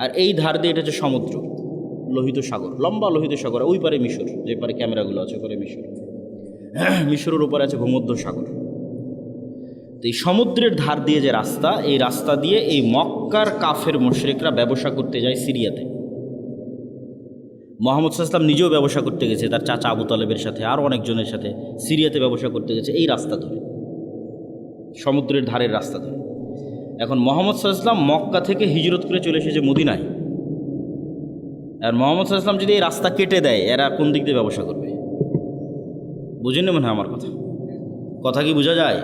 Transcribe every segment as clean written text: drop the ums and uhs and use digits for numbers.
আর এই ধার দিয়ে এটা হচ্ছে সমুদ্র, লোহিত সাগর, লম্বা লোহিত সাগর। ওই পারে মিশর, যে পারে ক্যামেরাগুলো আছে ওপারে মিশর, মিশরের উপরে আছে ভূমধ্য সাগর। তো এই সমুদ্রের ধার দিয়ে যে রাস্তা, এই রাস্তা দিয়ে এই মক্কার কাফের মুশরিকরা ব্যবসা করতে যায় সিরিয়াতে। মুহাম্মদ সাল্লাল্লাহু আলাইহি ওয়াসাল্লাম নিজেও ব্যবসা করতে গেছে তার চাচা আবু তালেবের সাথে, আরও অনেকজনের সাথে সিরিয়াতে ব্যবসা করতে গেছে এই রাস্তা ধরে, সমুদ্রের ধারের রাস্তা ধরে। এখন মুহাম্মদ সাল্লাল্লাহু আলাইহি ওয়াসাল্লাম মক্কা থেকে হিজরত করে চলে এসেছে মদিনায়। আর মুহাম্মদ সাল্লাল্লাহু আলাইহি ওয়াসাল্লাম যদি এই রাস্তা কেটে দেয়, এরা কোন দিক দিয়ে ব্যবসা করবে? বুঝেন না মনে হয় আমার কথা কি বোঝা যায়?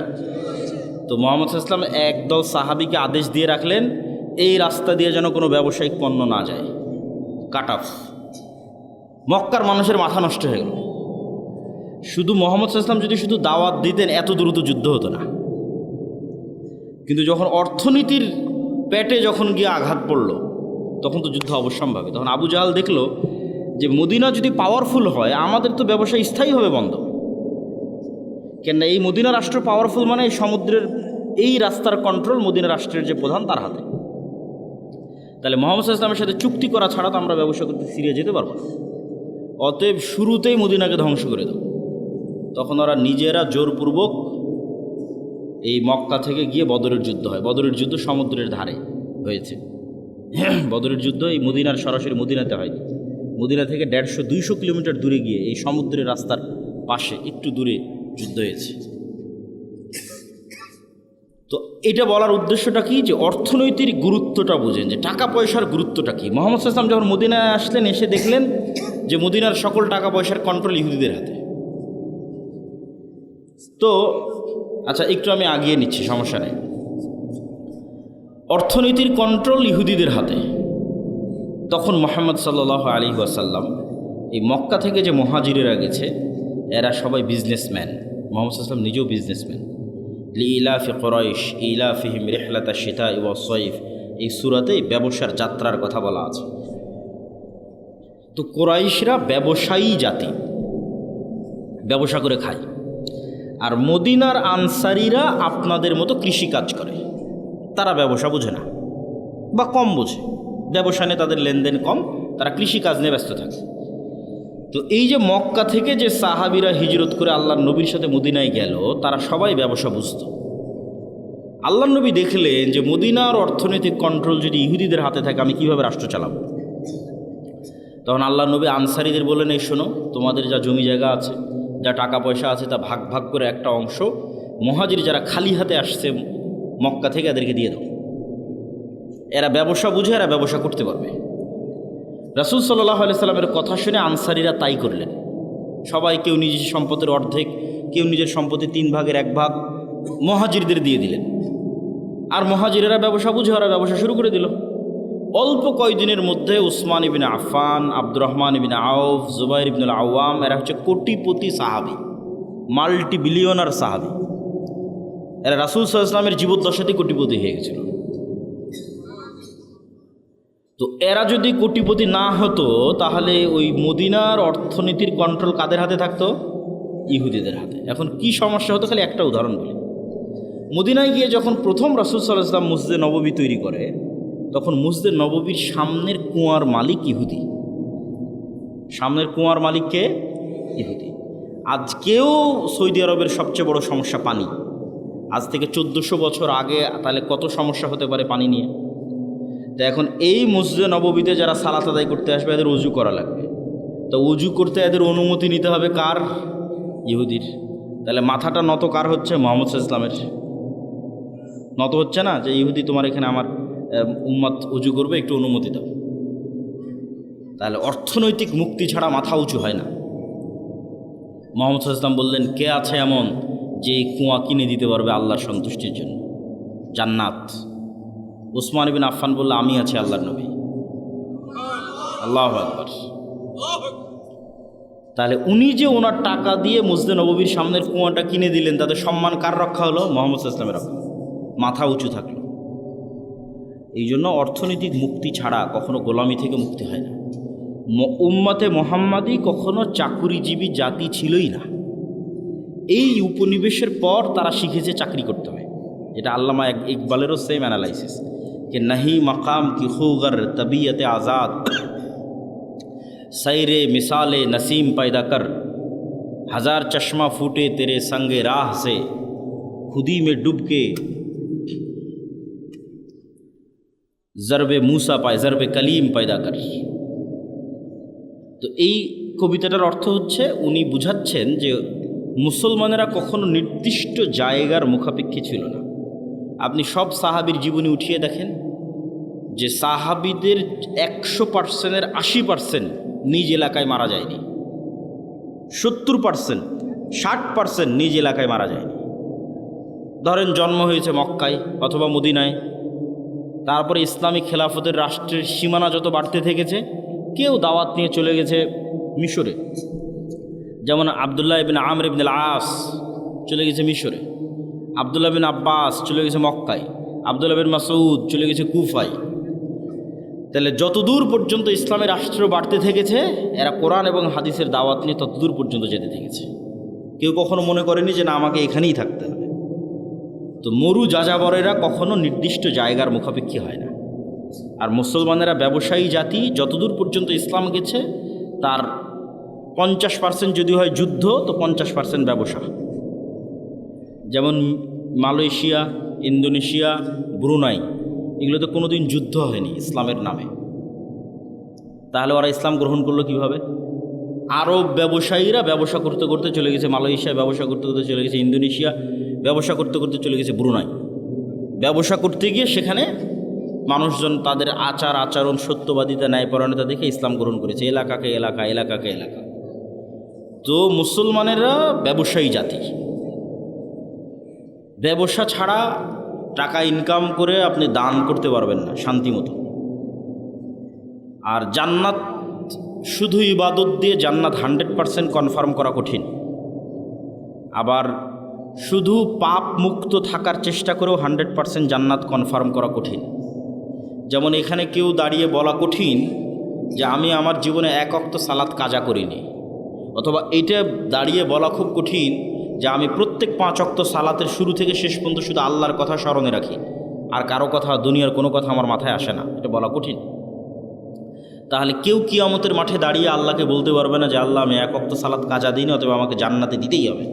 তো মুহাম্মদ সাল্লাল্লাহু আলাইহি ওয়াসাল্লাম একদল সাহাবীকে আদেশ দিয়ে রাখলেন, এই রাস্তা দিয়ে যেন কোনো ব্যবসায়িক পণ্য না যায়, কাট অফ। মক্কার মানুষের মাথা নষ্ট হয়ে গেল। শুধু মুহাম্মদ সাল্লাল্লাহু আলাইহি ওয়াসাল্লাম যদি শুধু দাওয়াত দিতেন, এত দ্রুত যুদ্ধ হতো না। কিন্তু যখন অর্থনীতির পেটে যখন গিয়ে আঘাত পড়ল, তখন তো যুদ্ধ অবশ্যম্ভাবী। তখন আবু জাহাল দেখলো যে মদিনা যদি পাওয়ারফুল হয়, আমাদের তো ব্যবসা স্থায়ীভাবে বন্ধ। কেন এই মদিনা রাষ্ট্র পাওয়ারফুল মানে এই সমুদ্রের এই রাস্তার কন্ট্রোল মদিনা রাষ্ট্রের যে প্রধান তার হাতে। তাহলে মুহাম্মদ সাল্লাল্লাহু আলাইহি ওয়াসাল্লামের সাথে চুক্তি করা ছাড়া তো আমরা ব্যবসা করতে সিরিয়া যেতে পারবো না। অতএব শুরুতেই মদিনাকে ধ্বংস করে দাও। তখন ওরা নিজেরা জোরপূর্বক এই মক্কা থেকে গিয়ে বদরের যুদ্ধ হয়। বদরের যুদ্ধ সমুদ্রের ধারে হয়েছে। বদরের যুদ্ধ এই মদিনার সরাসরি মদিনাতে হয়নি, মদিনা থেকে 150-200 কিলোমিটার দূরে গিয়ে এই সমুদ্রের রাস্তার পাশে একটু দূরে যুদ্ধ হয়েছে। তো এটা বলার উদ্দেশ্যটা কি, যে অর্থনৈতিক গুরুত্বটা বোঝেন, যে টাকা পয়সার গুরুত্বটা কি। মুহাম্মদ সাল্লাল্লাহু আলাইহি ওয়াসাল্লাম যখন মদিনায় আসলেন, এসে দেখলেন যে মদিনার সকল টাকা পয়সার কন্ট্রোল ইহুদিদের হাতে। তো আচ্ছা, একটু আমি আগিয়ে নিচ্ছি, সমস্যা নেই। অর্থনীতির কন্ট্রোল ইহুদিদের হাতে। তখন মুহাম্মদ সাল্লাল্লাহু আলাইহি ওয়াসাল্লাম এই মক্কা থেকে যে মুহাজিরেরা গেছে, এরা সবাই বিজনেসম্যান। মুহাম্মদ সাল্লাল্লাহু আলাইহি ওয়াসাল্লাম নিজেও বিজনেসম্যান। লিইলাফি কুরাইশ ইলাফিহিম রিহলাতা শিতা ওয়াস সাইফ, এই সূরাতে ব্যবসার যাত্রার কথা বলা আছে। তো কুরাইশরা ব্যবসায়ী জাতি, ব্যবসা করে খায়। আর মদিনার আনসারীরা আপনাদের মতো কৃষিকাজ করে, তারা ব্যবসা বোঝে না বা কম বোঝে, ব্যবসা নিয়ে তাদের লেনদেন কম, তারা কৃষিকাজ নিয়ে ব্যস্ত থাকে। তো এই যে মক্কা থেকে যে সাহাবীরা হিজরত করে আল্লাহর নবীর সাথে মদিনায় গেল, তারা সবাই ব্যবসা বুঝত। আল্লাহর নবী দেখলেন যে মদিনার অর্থনৈতিক কন্ট্রোল যদি ইহুদিদের হাতে থাকে, আমি কিভাবে রাষ্ট্র চালাবো। তখন আল্লাহর নবী আনসারীদের বললেন, এই শোনো, তোমাদের যা জমি জায়গা আছে, যা টাকা পয়সা আছে, তা ভাগ ভাগ করে একটা অংশ মুহাজির যারা খালি হাতে আসছে মক্কা থেকে, এদেরকে দিয়ে দাও। এরা ব্যবসা বুঝে, এরা ব্যবসা করতে পারবে। রাসূল সাল্লাল্লাহু আলাইহি সাল্লামের কথা শুনে আনসারীরা তাই করলেন। সবাই কেউ নিজের সম্পদের অর্ধেক, কেউ নিজের সম্পত্তি 3 ভাগের 1 ভাগ মুহাজিরদের দিয়ে দিলেন। আর মুহাজিরেরা ব্যবসা বুঝে ওরা ব্যবসা শুরু করে দিল। অল্প কয়েকদিনের মধ্যে উসমান ইবনে আফফান, আব্দুর রহমান ইবনে আউফ, জুবাইর ইবনুল আওয়াম, এরা হচ্ছে কোটিপতি সাহাবী, মাল্টি বিলিয়নার সাহাবী। এরা রাসূল সাল্লাল্লাহু আলাইহি ওয়াসাল্লামের জীবদ্দশাতে কোটিপতি হয়ে গেছিল। তো এরা যদি কোটিপতি না হতো, তাহলে ওই মদিনার অর্থনীতির কন্ট্রোল কাদের হাতে থাকতো? ইহুদিদের হাতে। এখন কি সমস্যা হতো, খালি একটা উদাহরণ বলি। মদিনায় গিয়ে যখন প্রথম রাসূল সাল্লাল্লাহু আলাইহি ওয়াসাল্লাম মসজিদে নববী তৈরি করে, তখন মসজিদে নববীর সামনের কুয়ার মালিক ইহুদি। সামনের কুয়ার মালিককে ইহুদি। আজকেও সৌদি আরবের সবচেয়ে বড় সমস্যা পানি। আজ থেকে 1400 বছর আগে তাহলে কত সমস্যা হতে পারে পানি নিয়ে। তো এখন এই মসজিদে নববীতে যারা সালাত আদায় করতে আসবে, এদের উজু করা লাগবে। তো উজু করতে এদের অনুমতি নিতে হবে কার? ইহুদির। তাহলে মাথাটা নত কার হচ্ছে? মুহাম্মদ সাল্লাল্লাহু আলাইহি ওয়াসাল্লামের। নত হচ্ছে না যে ইহুদি তোমার এখানে আমার উম্মত উজু করবে, একটু অনুমতি দাও। তাহলে অর্থনৈতিক মুক্তি ছাড়া মাথা উঁচু হয় না। মুহাম্মদ সাল্লাল্লাহু আলাইহি ওয়াসাল্লাম বললেন, কে আছে এমন যে কুয়া কিনে দিতে পারবে আল্লাহর সন্তুষ্টির জন্য, জান্নাত? উসমান ইবনে আফফান বলল, আমি আছি আল্লাহর নবী। আল্লাহু আকবার। তাহলে উনি যে ওনার টাকা দিয়ে মসজিদে নববীর সামনের কুয়াটা কিনে দিলেন, তাতে সম্মান কার রক্ষা হলো? মুহাম্মদ সাল্লাল্লাহু আলাইহি ওয়াসাল্লামের রক্ষা, মাথা উঁচু থাকলো। এই জন্য অর্থনৈতিক মুক্তি ছাড়া কখনো গোলামি থেকে মুক্তি হয় না। উম্মতে মুহাম্মাদি কখনো চাকুরিজীবী জাতি ছিলই না। এই উপনিবেশের পর তারা শিখেছে চাকরি করতে হয়। এটা আল্লামা ইকবালেরও সেম অ্যানালাইসিস। कि नहीं मकाम की खूगर तबीयत आज़ाद, सैरे मिसाल नसीम पैदा कर, हजार चश्मा फूटे तेरे संगे राह से, खुदी में डूब के ज़रबे मूसा पाए, ज़रबे कलीम पैदा कर। তো এই কবিতাটার অর্থ হচ্ছে উনি বুঝাচ্ছেন যে মুসলমানেরা কখনো নির্দিষ্ট জায়গার মুখাপেক্ষী ছিল না। আপনি সব সাহাবীর জীবনী উঠিয়ে দেখেন যে সাহাবীদের 100%-এর 80% নিজ এলাকায় মারা যায়নি, 70% 60% নিজ এলাকায় মারা যায়নি। ধরেন জন্ম হয়েছে মক্কায় অথবা মদিনায়, তারপরে ইসলামিক খেলাফতের রাষ্ট্রের সীমানা যত বাড়তে থেকেছে, কেউ দাওয়াত নিয়ে চলে গেছে মিশরে, যেমন আবদুল্লাহ ইবিন আমর ইবিন আস চলে গেছে মিশরে, আবদুল্লাহ বিন আব্বাস চলে গেছে মক্কায়, আবদুল্লাহ বিন মাসউদ চলে গেছে কুফায়। তাহলে যতদূর পর্যন্ত ইসলামের রাষ্ট্র বাড়তে থেকেছে, এরা কোরআন এবং হাদিসের দাওয়াত নিয়ে ততদূর পর্যন্ত যেতে থেকেছে। কেউ কখনো মনে করেনি যে না আমাকে এখানেই থাকতে হবে। তো মরু যাযাবরেরা কখনো নির্দিষ্ট জায়গার মুখাপেক্ষী হয় না। আর মুসলমানেরা ব্যবসায়ী জাতি, যতদূর পর্যন্ত ইসলাম গেছে তার 50% যদি হয় যুদ্ধ, তো 50% ব্যবসা। যেমন মালয়েশিয়া, ইন্দোনেশিয়া, ব্রুনাই, এগুলোতে কোনো দিন যুদ্ধ হয়নি ইসলামের নামে। তাহলে ওরা ইসলাম গ্রহণ করলো কীভাবে? আরব ব্যবসায়ীরা ব্যবসা করতে করতে চলে গেছে মালয়েশিয়া, ব্যবসা করতে করতে চলে গেছে ইন্দোনেশিয়া, ব্যবসা করতে করতে চলে গেছে ব্রুনাই। ব্যবসা করতে গিয়ে সেখানে মানুষজন তাদের আচার আচরণ, সত্যবাদিতা, ন্যায়পরায়ণতা দেখে ইসলাম গ্রহণ করেছে, এলাকাকে এলাকা, এলাকাকে এলাকা। তো মুসলমানেরা ব্যবসায়ী জাতি। ব্যবসা ছাড়া টাকা ইনকাম করে আপনি দান করতে পারবেন না শান্তিমতো। আর জান্নাত শুধু ইবাদত দিয়ে জান্নাত 100% কনফার্ম করা কঠিন। আবার শুধু পাপ মুক্ত থাকার চেষ্টা করেও 100% জান্নাত কনফার্ম করা কঠিন। যেমন এখানে কেউ দাঁড়িয়ে বলা কঠিন যে আমি আমার জীবনে 1 ওয়াক্ত সালাত কাজা করিনি, অথবা এইটা দাঁড়িয়ে বলা খুব কঠিন যে আমি প্রত্যেক 5 ওয়াক্ত সালাতের শুরু থেকে শেষ পর্যন্ত শুধু আল্লাহর কথা স্মরণে রাখি, আর কারো কথা, দুনিয়ার কোনো কথা আমার মাথায় আসে না। এটা বলা কঠিন। তাহলে কেউ কিয়ামতের মাঠে দাঁড়িয়ে আল্লাহকে বলতে পারবে না যে আল্লাহ আমি 1 ওয়াক্ত সালাত কাজা দিইনি, অথবা আমাকে জান্নাতে দিতেই হবে।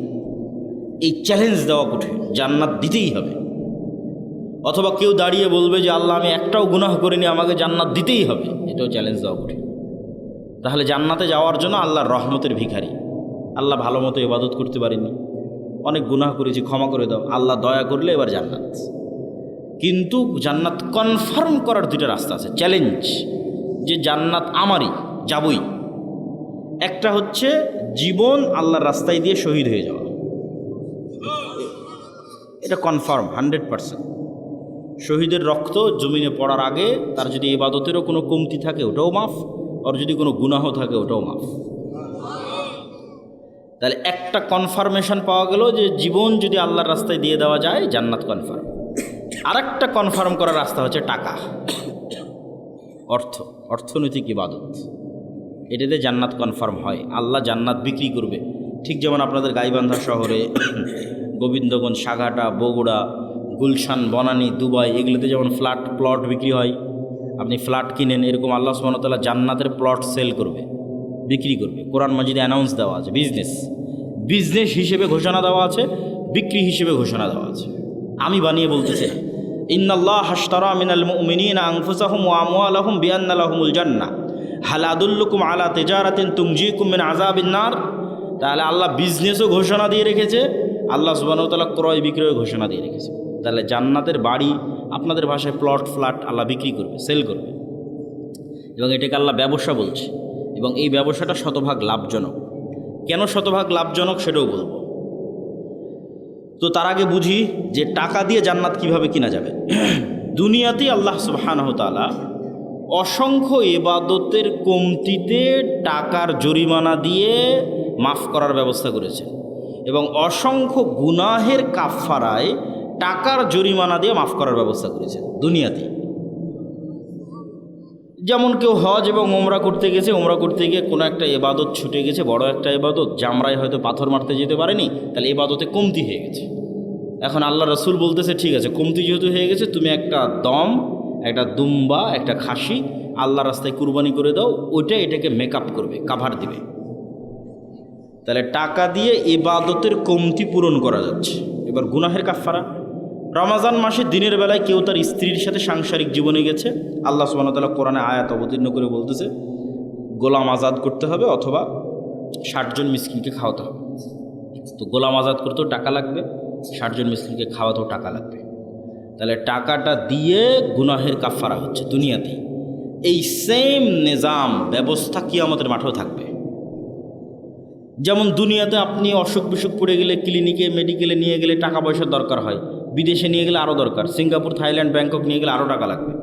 এই চ্যালেঞ্জ দেওয়া কঠিন, জান্নাত দিতেই হবে। অথবা কেউ দাঁড়িয়ে বলবে যে আল্লাহ আমি একটাও গুনাহ করিনি, আমাকে জান্নাত দিতেই হবে, এটাও চ্যালেঞ্জ দেওয়া কঠিন। তাহলে জান্নাতে যাওয়ার জন্য আল্লাহর রহমতের ভিখারি। আল্লাহ ভালো মতো ইবাদত করতে পারিনি, অনেক গুনাহ করেছি, ক্ষমা করে দাও, আল্লাহ দয়া করলে এবার জান্নাত। কিন্তু জান্নাত কনফার্ম করার 2টা রাস্তা আছে, চ্যালেঞ্জ, যে জান্নাত আমারই, যাবই। একটা হচ্ছে জীবন আল্লাহর রাস্তায় দিয়ে শহীদ হয়ে যাওয়া, এটা কনফার্ম 100%। শহীদের রক্ত জমিনে পড়ার আগে তার যদি ইবাদতেরও কোনো কমতি থাকে ওটাও মাফ, আর যদি কোনো গুনাহ থাকে ওটাও মাফ। তাহলে একটা কনফার্মেশন পাওয়া গেল যে জীবন যদি আল্লাহর রাস্তায় দিয়ে দেওয়া যায় জান্নাত কনফার্ম। আরেকটা কনফার্ম করার রাস্তা হচ্ছে টাকা, অর্থনৈতিক ইবাদত। এটাতে জান্নাত কনফার্ম হয়, আল্লাহ জান্নাত বিক্রি করবে। ঠিক যেমন আপনাদের গাইবান্ধা শহরে, গোবিন্দগঞ্জ, সাঘাটা, বগুড়া, গুলশান, বনানী, দুবাই, এগুলোতে যেমন প্লট বিক্রি হয়, আপনি ফ্ল্যাট কিনেন, এরকম আল্লাহ সুবহানাহু ওয়া তাআলা জান্নাতের প্লট সেল করবে, বিক্রি করবে। কোরআন মাজিদে অ্যানাউন্স দেওয়া আছে, বিজনেস হিসেবে ঘোষণা দেওয়া আছে, বিক্রি হিসেবে ঘোষণা দেওয়া আছে। আমি বানিয়ে বলতেছি না। ইন্নাল্লাহ আশতারা মিনাল মুমিনিনা আনফুসাহুম ওয়া আমওয়ালাহুম বিআন্না লাহুমুল জান্নাহ হাল আদুল্লুকুম আলা তিজারাতিন তুনজিকুম মিন আযাবিন নার। তাহলে আল্লাহ বিজনেসও ঘোষণা দিয়ে রেখেছে, আল্লাহ সুবহানাহু ওয়া তাআলা ক্রয় বিক্রয় ঘোষণা দিয়ে রেখেছে। তাহলে জান্নাতের বাড়ি, আপনাদের ভাষায় প্লট, ফ্ল্যাট আল্লাহ বিক্রি করবে, সেল করবে, এবং এটাকে আল্লাহ ব্যবসা বলছে। এবং এই ব্যবসাটা শতভাগ লাভজনক। কেন শতভাগ লাভজনক সেটাও বলবো। তো তার আগে বুঝি যে টাকা দিয়ে জান্নাত কিভাবে কিনা যাবে। দুনিয়াতেই আল্লাহ সুবহানাহু ওয়া তাআলা অসংখ্য ইবাদতের কমতিতে টাকার জরিমানা দিয়ে মাফ করার ব্যবস্থা করেছেন, এবং অসংখ্য গুনাহের কাফফারায় টাকার জরিমানা দিয়ে মাফ করার ব্যবস্থা করেছেন দুনিয়াতেই। যেমন কেউ হজ এবং ওমরা করতে গেছে, ওমরা করতে গিয়ে কোনো একটা ইবাদত ছুটে গেছে, বড় একটা ইবাদত, জামরায় হয়তো পাথর মারতে যেতে পারেনি, তাহলে ইবাদতে কমতি হয়ে গেছে। এখন আল্লাহ রসুল বলতেছে ঠিক আছে, কমতি যেহেতু হয়ে গেছে, তুমি একটা দম, একটা দুম্বা, একটা খাসি আল্লাহ রাস্তায় কুরবানি করে দাও, ওইটা এটাকে মেকআপ করবে, কাভার দিবে। তাহলে টাকা দিয়ে ইবাদতের কমতি পূরণ করা যাচ্ছে। এবার গুনাহের কাফারা, রমাজান মাসে দিনের বেলায় কেউ তার স্ত্রীর সাথে সাংসারিক জীবনে গেছে, আল্লাহ সুবহানাহু ওয়া তাআলা কোরআনে আয়াত অবতীর্ণ করে বলতেছে গোলাম আজাদ করতে হবে অথবা 60 জন মিসকিনকে খাওয়াতে হবে। তো গোলাম আজাদ করতেও টাকা লাগবে, 60 জন মিসকিনকে খাওয়াতেও টাকা লাগবে। তাহলে টাকাটা দিয়ে গুনাহের কাফারা হচ্ছে দুনিয়াতেই। এই সেম নিজাম ব্যবস্থা কিয়ামতের মাঠেও থাকবে। যেমন দুনিয়াতে আপনি অসুখ বিসুখ পড়ে গেলে ক্লিনিকে মেডিকেলে নিয়ে গেলে টাকা পয়সার দরকার হয়, বিদেশে নিয়ে গেলে আরও দরকার, সিঙ্গাপুর থাইল্যান্ড ব্যাংকক নিয়ে গেলে আরও টাকা লাগবে,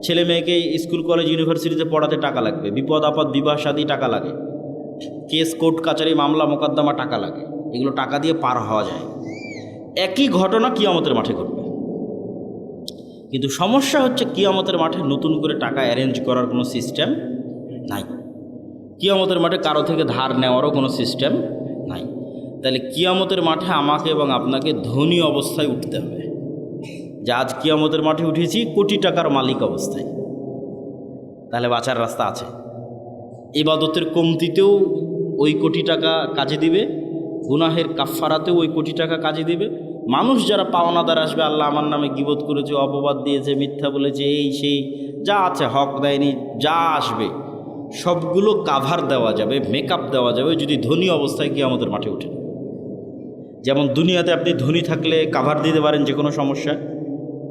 ছেলে মেয়েকে স্কুল কলেজ ইউনিভার্সিটিতে পড়াতে টাকা লাগবে, বিপদ আপদ বিবাহ শাদী টাকা লাগে, কেস কোর্ট কাচারি মামলা মোকদ্দমা টাকা লাগে, এগুলো টাকা দিয়ে পার হওয়া যায়। একই ঘটনা কিয়ামতের মাঠে ঘটবে। কিন্তু সমস্যা হচ্ছে কিয়ামতের মাঠে নতুন করে টাকা অ্যারেঞ্জ করার কোনো সিস্টেম নাই। কিয়ামতের মাঠে কারো থেকে ধার নেওয়ারও কোনো সিস্টেম নাই। তাহলে কিয়ামতের মাঠে আমাকে এবং আপনাকে ধনী অবস্থায় উঠতে হবে, যে আজ কিয়ামতের মাঠে উঠেছি কোটি টাকার মালিক অবস্থায়। তাহলে বাঁচার রাস্তা আছে। ইবাদতের কমতিতেও ওই কোটি টাকা কাজে দিবে, গুনাহের কাফফারাতেও ওই কোটি টাকা কাজে দিবে। মানুষ যারা পাওনাদার আসবে, আল্লাহ আমার নামে গীবত করেছে, অপবাদ দিয়েছে, মিথ্যা বলেছে, এই সেই যা আছে, হক দেয়নি, যা আসবে সবগুলো কাভার দেওয়া যাবে, মেকআপ দেওয়া যাবে যদি ধনী অবস্থায় কিয়ামতের মাঠে ওঠে। যেমন দুনিয়াতে আপনি ধনী থাকলে কাভার দিতে পারেন যে কোনো সমস্যা,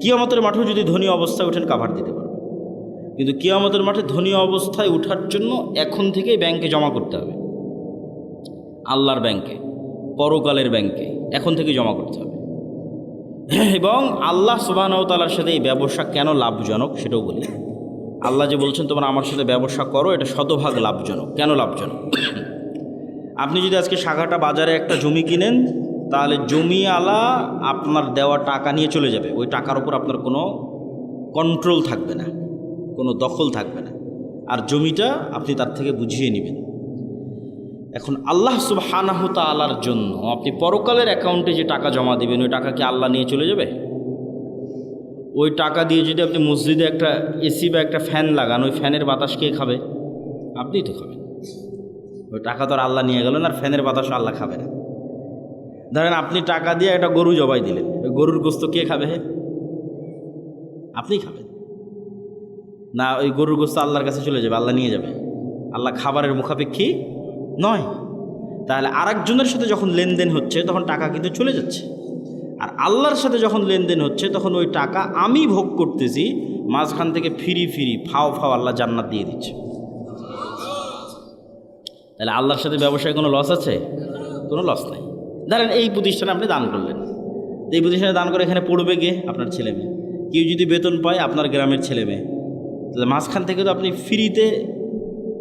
কিয়ামতের মাঠেও যদি ধনী অবস্থায় ওঠেন কাভার দিতে পারবেন। কিন্তু কিয়ামতের মাঠে ধনী অবস্থায় ওঠার জন্য এখন থেকেই ব্যাংকে জমা করতে হবে, আল্লাহর ব্যাংকে, পরকালের ব্যাংকে এখন থেকে জমা করতে হবে। এবং আল্লাহ সুবহানাহু ওয়া তাআলার সাথে এই ব্যবসা কেন লাভজনক সেটাও বলি। আল্লাহ যে বলছেন তোমরা আমার সাথে ব্যবসা করো, এটা শতভাগ লাভজনক। কেন লাভজনক? আপনি যদি আজকে শাখাটা বাজারে একটা জমি কিনেন, তাহলে জমিওয়ালা আপনার দেওয়া টাকা নিয়ে চলে যাবে, ওই টাকার উপর আপনার কোনো কন্ট্রোল থাকবে না, কোনো দখল থাকবে না, আর জমিটা আপনি তার থেকে বুঝিয়ে নেবেন। এখন আল্লাহ সুবহানাহু তাআলার জন্য আপনি পরকালের অ্যাকাউন্টে যে টাকা জমা দেবেন, ওই টাকা কি আল্লাহ নিয়ে চলে যাবে? ওই টাকা দিয়ে যদি আপনি মসজিদে একটা এসি বা একটা ফ্যান লাগান, ওই ফ্যানের বাতাস কে খাবে? আপনিই তো খাবেন। ওই টাকা তো আর আল্লাহ নিয়ে গেলেন, আর ফ্যানের বাতাসও আল্লাহ খাবে না। ধরেন আপনি টাকা দিয়ে একটা গরু জবাই দিলেন, ওই গরুর গোস্ত কে খাবে? আপনিই খাবেন না? ওই গরুর গোস্ত আল্লাহর কাছে চলে যাবে, আল্লাহ নিয়ে যাবে? আল্লাহ খাবারের মুখাপেক্ষী নয়। তাহলে আরেকজনের সাথে যখন লেনদেন হচ্ছে তখন টাকা কিন্তু চলে যাচ্ছে, আর আল্লাহর সাথে যখন লেনদেন হচ্ছে তখন ওই টাকা আমি ভোগ করতেছি, মাঝখান থেকে ফিরি ফাও আল্লাহ জান্নাত দিয়ে দিচ্ছে। তাহলে আল্লাহর সাথে ব্যবসায় কোনো লস আছে? কোনো লস নাই। ধরেন এই প্রতিষ্ঠানে আপনি দান করলেন, এই প্রতিষ্ঠানে দান করে এখানে পড়বে কে? আপনার ছেলে মেয়ে। কেউ যদি বেতন পায় আপনার গ্রামের ছেলে মেয়ে, তাহলে মাঝখান থেকে তো আপনি ফ্রিতে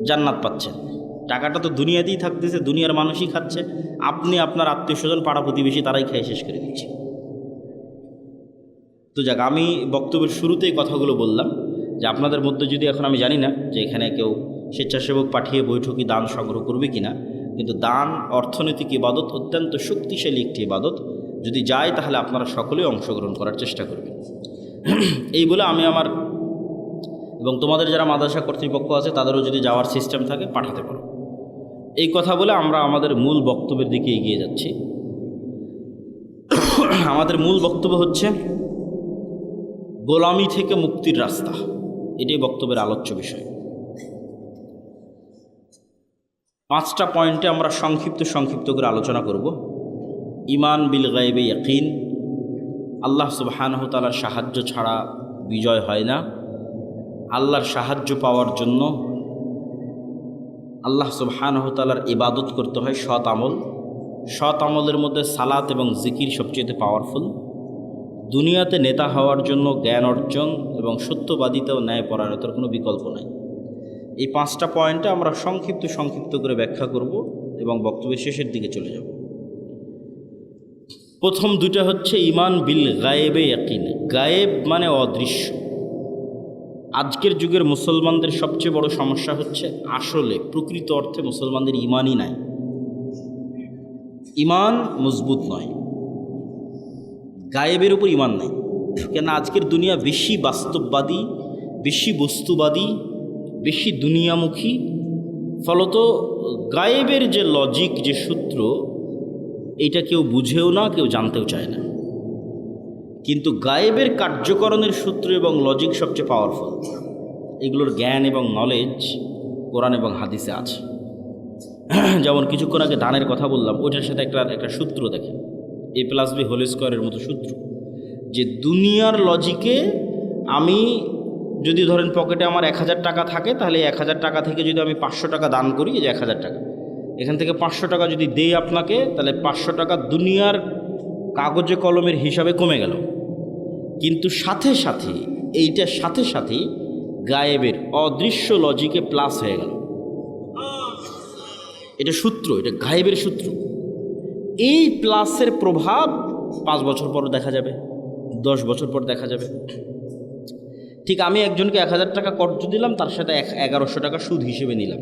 জান্নাত পাচ্ছেন। টাকাটা তো দুনিয়াতেই থাকতেছে, দুনিয়ার মানুষই খাচ্ছে, আপনি আপনার আত্মীয় স্বজন পাড়া প্রতিবেশী তারাই খেয়ে শেষ করে দিচ্ছে। তো যাক, আমি বক্তব্যের শুরুতেই কথাগুলো বললাম যে আপনাদের মধ্যে যদি, এখন আমি জানি না যে এখানে কেউ স্বেচ্ছাসেবক পাঠিয়ে বৈঠকি দান সংগ্রহ করবে কিনা, কিন্তু দান অর্থনৈতিক ইবাদত, অত্যন্ত শক্তিশালী একটি ইবাদত। যদি যায় তাহলে আপনারা সকলেই অংশগ্রহণ করার চেষ্টা করবেন। এই বলে আমি আমার এবং তোমাদের যারা মাদ্রাসা কর্তৃপক্ষ আছে তাদেরও যদি যাওয়ার সিস্টেম থাকে পাঠাতে পারো। এই কথা বলে আমরা আমাদের মূল বক্তব্যের দিকে এগিয়ে যাচ্ছি। আমাদের মূল বক্তব্য হচ্ছে গোলামি থেকে মুক্তির রাস্তা, এটাই বক্তব্যের আলোচ্য বিষয়। 5টা পয়েন্টে আমরা সংক্ষিপ্ত করে আলোচনা করব। ঈমান বিল গায়বে ইয়াকিন, আল্লাহ সুবহানাহু ওয়া তাআলার সাহায্য ছাড়া বিজয় হয় না। আল্লাহর সাহায্য পাওয়ার জন্য আল্লাহ সুবহানাহু ওয়া তাআলার ইবাদত করতে হয়, সৎ আমলের মধ্যে সালাত এবং জিকির সবচেয়ে পাওয়ারফুল। দুনিয়াতে নেতা হওয়ার জন্য জ্ঞান অর্জন এবং সত্যবাদিতা ও ন্যায়পরায়ণতার কোনো বিকল্প নাই। এই 5টা পয়েন্টে আমরা সংক্ষিপ্ত করে ব্যাখ্যা করব এবং বক্তব্যের শেষের দিকে চলে যাব। প্রথম দুইটা হচ্ছে ঈমান বিল গায়েবে ইয়াকিন। গায়েব মানে অদৃশ্য। আজকের যুগের মুসলমানদের সবচেয়ে বড় সমস্যা হচ্ছে আসলে প্রকৃত অর্থে মুসলমানদের ঈমানই নাই, ঈমান মজবুত নয়, গায়েবের উপর ঈমান নাই। কেন আজকের দুনিয়া বেশি বাস্তববাদী, বেশি বস্তুবাদী, বেশি দুনিয়ামুখী। ফলত গায়েবের যে লজিক, যে সূত্র, এইটা কেউ বুঝেও না, কেউ জানতেও চায় না। কিন্তু গায়েবের কার্যকরণের সূত্র এবং লজিক সবচেয়ে পাওয়ারফুল। এগুলোর জ্ঞান এবং নলেজ কোরআন এবং হাদিসে আছে। যেমন কিছুক্ষণ আগে দানের কথা বললাম, ওইটার সাথে একটা সূত্র দেখেন, a+b² মতো সূত্র, যে দুনিয়ার লজিকে আমি যদি ধরেন পকেটে আমার 1000 টাকা থাকে, তাহলে 1000 টাকা থেকে যদি আমি 500 টাকা দান করি, এই যে 1000 টাকা, এখান থেকে 500 টাকা যদি দেই আপনাকে, তাহলে 500 টাকা দুনিয়ার কাগজে কলমের হিসাবে কমে গেল। কিন্তু সাথে সাথে এইটার সাথে সাথে গায়েবের অদৃশ্য লজিকে প্লাস হয়ে গেল। এটা সূত্র, এটা গায়েবের সূত্র। এই প্লাসের প্রভাব 5 বছর পর দেখা যাবে, 10 বছর পর দেখা যাবে। ঠিক আমি একজনকে 1000 টাকা কর্জ দিলাম, তার সাথে 1100 টাকা সুদ হিসেবে নিলাম।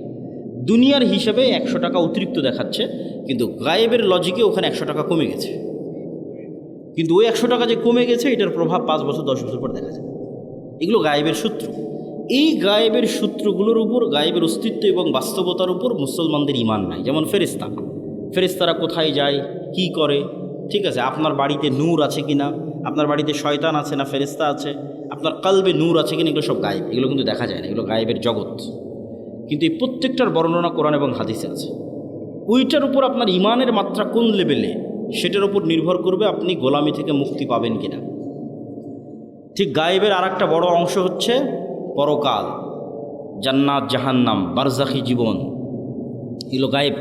দুনিয়ার হিসেবে 100 টাকা অতিরিক্ত দেখাচ্ছে, কিন্তু গায়েবের লজিকে ওখানে 100 টাকা কমে গেছে। কিন্তু ওই 100 টাকা যে কমে গেছে, এটার প্রভাব 5 বছর 10 বছর পর দেখা যাবে। এগুলো গায়েবের সূত্র। এই গায়েবের সূত্রগুলোর উপর, গায়েবের অস্তিত্ব এবং বাস্তবতার উপর মুসলমানদের ঈমান নাই। যেমন ফেরেশতারা কোথায় যায়, কি করে, ঠিক আছে, আপনার বাড়িতে নূর আছে কিনা, আপনার বাড়িতে শয়তান আছে না ফেরেশতা আছে, আপনার কলবে নূর আছে কিনা, এগুলো সব গায়েব। এগুলো কিন্তু দেখা যায় না, এগুলো গায়েবের জগৎ। কিন্তু এই প্রত্যেকটার বর্ণনা কোরআন এবং হাদিসে আছে। ওইটার উপর আপনার ঈমানের মাত্রা কোন লেভেলে, সেটার উপর নির্ভর করবে আপনি গোলামি থেকে মুক্তি পাবেন কিনা। ঠিক গায়েবের আর একটা বড় অংশ হচ্ছে পরকাল, জান্নাত, জাহান্নাম, বারজাখি জীবন। এগুলো গায়েব।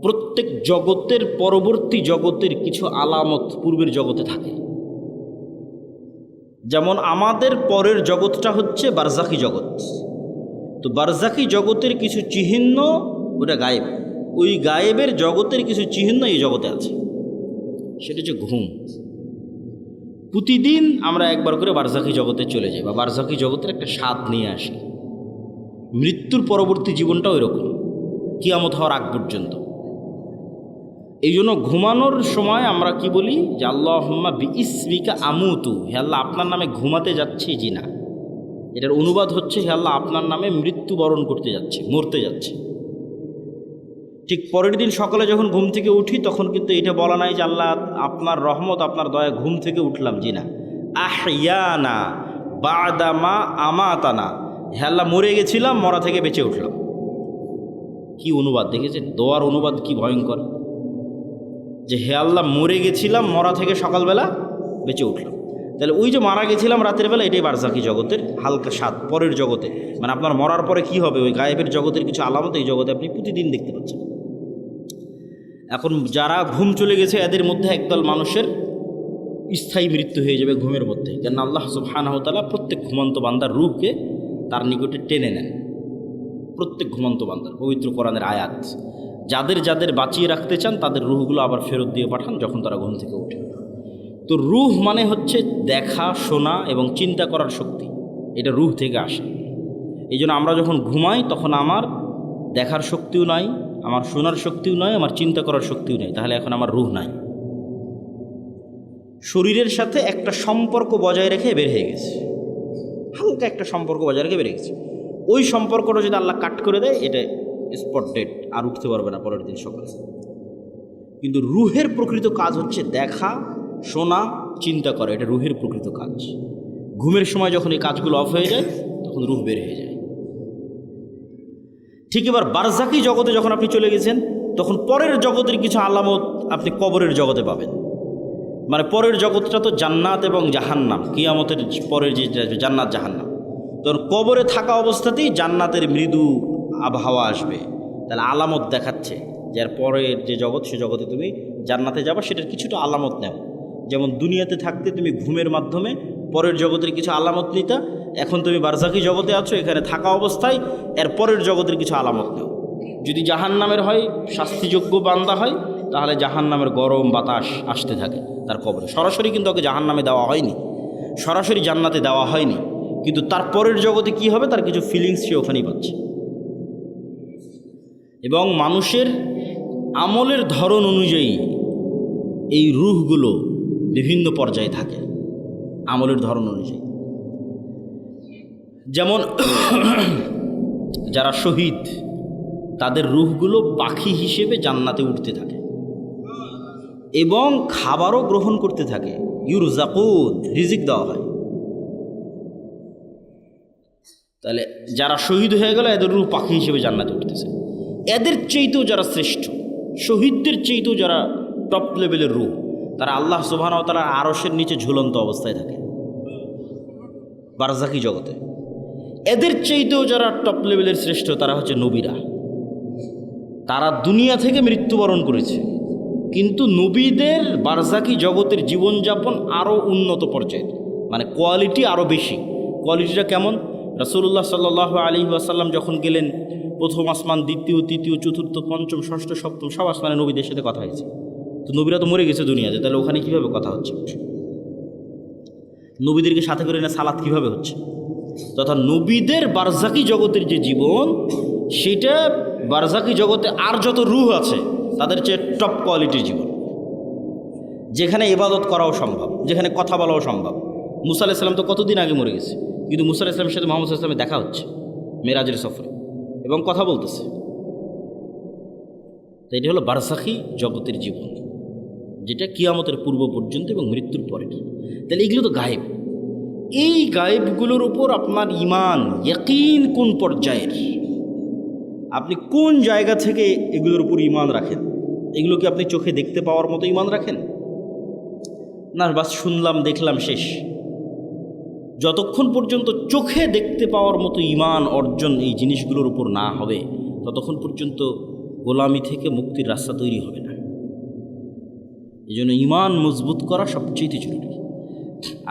প্রত্যেক জগতের পরবর্তী জগতের কিছু আলামত পূর্বের জগতে থাকে। যেমন আমাদের পরের জগৎটা হচ্ছে বারজাখি জগৎ। তো বারজাখি জগতের কিছু চিহ্ন, ওটা গায়েব। ওই গায়েবের জগতের কিছু চিহ্ন এই জগতে আছে। সেটা হচ্ছে ঘুম। প্রতিদিন আমরা একবার করে বারজাখি জগতে চলে যাই, বা বারজাখি জগতের একটা স্বাদ নিয়ে আসি। মৃত্যুর পরবর্তী জীবনটাও এরকম, কিয়ামত হওয়ার আগ পর্যন্ত। এই জন্য ঘুমানোর সময় আমরা কি বলি, যে আল্লাহুম্মা বিইসমিকা আমুতু, হে আল্লাহ আপনার নামে ঘুমাতে যাচ্ছি। জি না, এটার অনুবাদ হচ্ছে হে আল্লাহ আপনার নামে মৃত্যুবরণ করতে যাচ্ছে, মরতে যাচ্ছে। ঠিক পরের দিন সকালে যখন ঘুম থেকে উঠি, তখন কিন্তু এটা বলা নাই যে আল্লাহ আপনার রহমত, আপনার দয়া, ঘুম থেকে উঠলাম। জি না, আহইয়ানা বাদামা আমাতানা, হে আল্লাহ মরে গেছিলাম, মরা থেকে বেঁচে উঠলাম। কি অনুবাদ দেখেছেন? দোয়ার অনুবাদ কি ভয়ঙ্কর, যে হে আল্লাহ মরে গেছিলাম, মরা থেকে সকালবেলা বেঁচে উঠলাম। তাহলে ওই যে মারা গেছিলাম রাতের বেলা, এটাই বারজাখি জগতের হালকা স্বাদ পরের জগতে। মানে আপনার মরার পরে কি হবে, ওই গায়েবের জগতের কিছু আলামত এই জগতে আপনি প্রতিদিন দেখতে পাচ্ছেন। এখন যারা ঘুম চলে গেছে, এদের মধ্যে একদল মানুষের স্থায়ী মৃত্যু হয়ে যাবে ঘুমের মধ্যে। কেন আল্লাহ সুবহানাহু ওয়া তাআলা প্রত্যেক ঘুমন্ত বান্দার রূহকে তার নিকটে টেনে নেন। প্রত্যেক ঘুমন্ত বান্দার, পবিত্র কোরআনের আয়াত। যাদের বাঁচিয়ে রাখতে চান, তাদের রূহগুলো আবার ফেরত দিয়ে পাঠান যখন তারা ঘুম থেকে ওঠে। তো রূহ মানে হচ্ছে দেখা, শোনা এবং চিন্তা করার শক্তি। এটা রূহ থেকে আসে। এই জন্য আমরা যখন ঘুমাই, তখন আমার দেখার শক্তিও নাই, আমার শোনার শক্তিও নয়, আমার চিন্তা করার শক্তিও নাই। তাহলে এখন আমার রূহ নাই। শরীরের সাথে একটা সম্পর্ক বজায় রেখে বের হয়ে গেছে, হালকা একটা সম্পর্ক বজায় রেখে বের গেছে। ওই সম্পর্কটা যদি আল্লাহ কাট করে দেয়, এটা স্পট ডেড, আর উঠতে পারবে না পরের দিন সকালে। কিন্তু রুহের প্রকৃত কাজ হচ্ছে দেখা, শোনা, চিন্তা করা। এটা রুহের প্রকৃত কাজ। ঘুমের সময় যখন এই কাজগুলো অফ হয়ে যায়, তখন রুহ বের হয়ে যায়। ঠিক এবার বারজাখি জগতে যখন আপনি চলে গেছেন, তখন পরের জগতের কিছু আলামত আপনি কবরের জগতে পাবেন। মানে পরের জগৎটা তো জান্নাত এবং জাহান্নাম, কিয়ামতের পরের যে জান্নাত জাহান্নাম। তখন কবরে থাকা অবস্থাতেই জান্নাতের মৃদু আবহাওয়া আসবে। তাহলে আলামত দেখাচ্ছে যে এর পরের যে জগৎ, সে জগতে তুমি জান্নাতে যাবা, সেটার কিছুটা আলামত নেও। যেমন দুনিয়াতে থাকতে তুমি ঘুমের মাধ্যমে পরের জগতের কিছু আলামত নিতা, এখন তুমি বারজাখি জগতে আছো, এখানে থাকা অবস্থায় এর পরের জগতের কিছু আলামত নেও। যদি জাহান্নামের হয়, শাস্তিযোগ্য বান্দা হয়, তাহলে জাহান্নামের গরম বাতাস আসতে থাকে তার কবরে। সরাসরি কিন্তু ওকে জাহান্নামে দেওয়া হয়নি, সরাসরি জান্নাতে দেওয়া হয়নি, কিন্তু তার পরের জগতে কি হবে, তার কিছু ফিলিংস সে ওখানেই পাচ্ছে। এবং মানুষের আমলের ধরন অনুযায়ী এই রূহগুলো বিভিন্ন পর্যায়ে থাকে। আমলের ধরন অনুযায়ী। যেমন যারা শহীদ, তাদের রূহগুলো পাখি হিসেবে জান্নাতে উঠতে থাকে এবং খাবারও গ্রহণ করতে থাকে। ইউরজাকুন, রিজিক দেওয়া হয়। তাহলে যারা শহীদ হয়ে গেল, এদের রূহ পাখি হিসেবে জান্নাতে উঠতেছে। এদের চেয়েতেও যারা শ্রেষ্ঠ, শহীদদের চেয়েতেও যারা টপ লেভেলের রূহ, তারা আল্লাহ সুবহানাহু ওয়া তাআলার আরশের নিচে ঝুলন্ত অবস্থায় থাকে বারজাকি জগতে। এদের চাইতেও যারা টপ লেভেলের শ্রেষ্ঠ, তারা হচ্ছে নবীরা। তারা দুনিয়া থেকে মৃত্যুবরণ করেছে, কিন্তু নবীদের বারজাকি জগতের জীবনযাপন আরও উন্নত পর্যায়ের, মানে কোয়ালিটি আরও বেশি। কোয়ালিটিটা কেমন? রাসূলুল্লাহ সাল্লাল্লাহু আলাইহি ওয়াসাল্লাম যখন গেলেন, প্রথম আসমান, দ্বিতীয়, তৃতীয়, চতুর্থ, পঞ্চম, ষষ্ঠ, সপ্তম সব আসমানে নবীদের সাথে কথা হয়েছে। তো নবীরা তো মরে গেছে দুনিয়াতে, তাহলে ওখানে কীভাবে কথা হচ্ছে? নবীদেরকে সাথে করে না সালাত কীভাবে হচ্ছে? তথা নবীদের বারজাকি জগতের যে জীবন, সেটা বারজাকি জগতে আর যত রূহ আছে তাদের চেয়ে টপ কোয়ালিটির জীবন, যেখানে ইবাদত করাও সম্ভব, যেখানে কথা বলাও সম্ভব। মুসা আলাইহিস সালাম তো কতদিন আগে মরে গেছে, কিন্তু মুসা আলাইহিস সালামের সাথে মুহাম্মদ সাল্লাল্লাহু আলাইহি ওয়াসাল্লামের দেখা হচ্ছে মেরাজের সফরে এবং কথা বলতেছে। তো এটি হলো বারজাকি জগতের জীবন, যেটা কিয়ামতের পূর্ব পর্যন্ত এবং মৃত্যুর পরে। তাহলে এগুলো তো গায়েব। এই গায়েবগুলোর উপর আপনার ঈমান, ইয়াকিন কোন পর্যায়ের, আপনি কোন জায়গা থেকে এগুলোর উপর ঈমান রাখেন? এগুলো কি আপনি চোখে দেখতে পাওয়ার মতো ঈমান রাখেন? না বাস শুনলাম দেখলাম শেষ। যতক্ষণ পর্যন্ত চোখে দেখতে পাওয়ার মতো ঈমান অর্জন এই জিনিসগুলোর উপর না হবে, ততক্ষণ পর্যন্ত গোলামি থেকে মুক্তির রাস্তা তৈরি হবে না। এই জন্য ঈমান মজবুত করা সবচেয়ে জরুরি।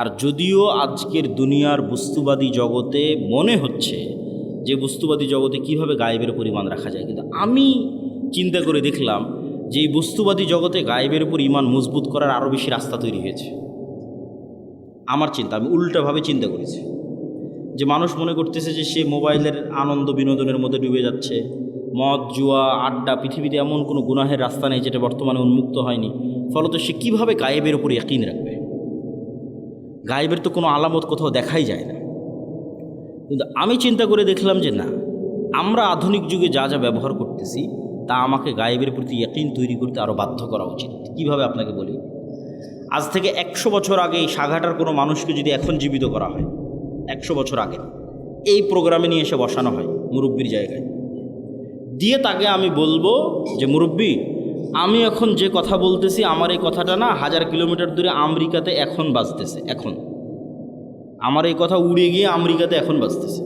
আর যদিও আজকের দুনিয়ার বস্তুবাদী জগতে মনে হচ্ছে যে বস্তুবাদী জগতে কিভাবে গায়েবের উপর ঈমান রাখা যায়, কিন্তু আমি চিন্তা করে দেখলাম যে এই বস্তুবাদী জগতে গায়েবের উপর ঈমান মজবুত করার আরও বেশি রাস্তা তৈরি হয়েছে। আমার চিন্তা, আমি উল্টাভাবে চিন্তা করেছি যে মানুষ মনে করতেছে যে সে মোবাইলের আনন্দ বিনোদনের মধ্যে ডুবে যাচ্ছে, মদ, জুয়া, আড্ডা, পৃথিবীতে এমন কোনো গুনাহের রাস্তা নেই যেটা বর্তমানে উন্মুক্ত হয়নি। ফলত সে কীভাবে গায়েবের উপর ইয়াকিন রাখবে? গায়েবের তো কোনো আলামত কোথাও দেখাই যায় না। কিন্তু আমি চিন্তা করে দেখলাম যে না, আমরা আধুনিক যুগে যা যা ব্যবহার করতেছি তা আমাকে গায়েবের প্রতি ইয়াকিন তৈরি করতে আরও বাধ্য করা উচিত। কিভাবে আপনাকে বলি, আজ থেকে 100 বছর আগে এই সাঘাটার কোনো মানুষকে যদি এখন জীবিত করা হয়, 100 বছর আগে এই প্রোগ্রামে নিয়ে এসে বসানো হয় মুরব্বির জায়গায়, দিয়ে তাকে আমি বলবো যে মুরব্বি, আমি এখন যে কথা বলতেছি আমার এই কথাটা না 1000 কিলোমিটার দূরে আমেরিকাতে এখন বাজতেছে, এখন আমার এই কথা উড়ে গিয়ে আমেরিকাতে এখন বাজতেছে,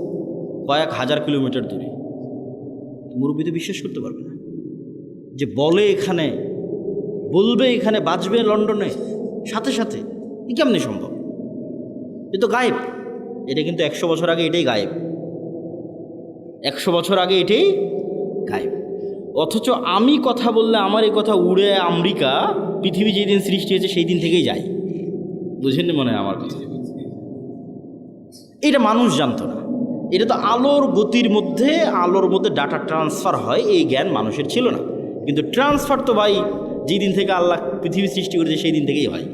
কয়েক হাজার কিলোমিটার দূরে। মুরব্বি তো বিশ্বাস করতে পারবে না যে বলে এখানে বলবে, এখানে বাজবে লন্ডনে সাথে সাথে, কি কেমনি সম্ভব? এ তো গায়েব। এটা কিন্তু 100 বছর আগে এটাই গায়েব, 100 বছর আগে এটাই গায়েব। অথচ আমি কথা বললে আমার এই কথা উড়ে আমেরিকা, পৃথিবী যেই দিন সৃষ্টি হয়েছে সেই দিন থেকেই যায়। বুঝেননি মনে হয় আমার কথা? এটা মানুষ জানতো না। এটা তো আলোর গতির মধ্যে, আলোর মধ্যে ডাটা ট্রান্সফার হয়, এই জ্ঞান মানুষের ছিল না। কিন্তু ট্রান্সফার তো ভাই যেই দিন থেকে আল্লাহ পৃথিবী সৃষ্টি করেছে সেই দিন থেকেই হয়।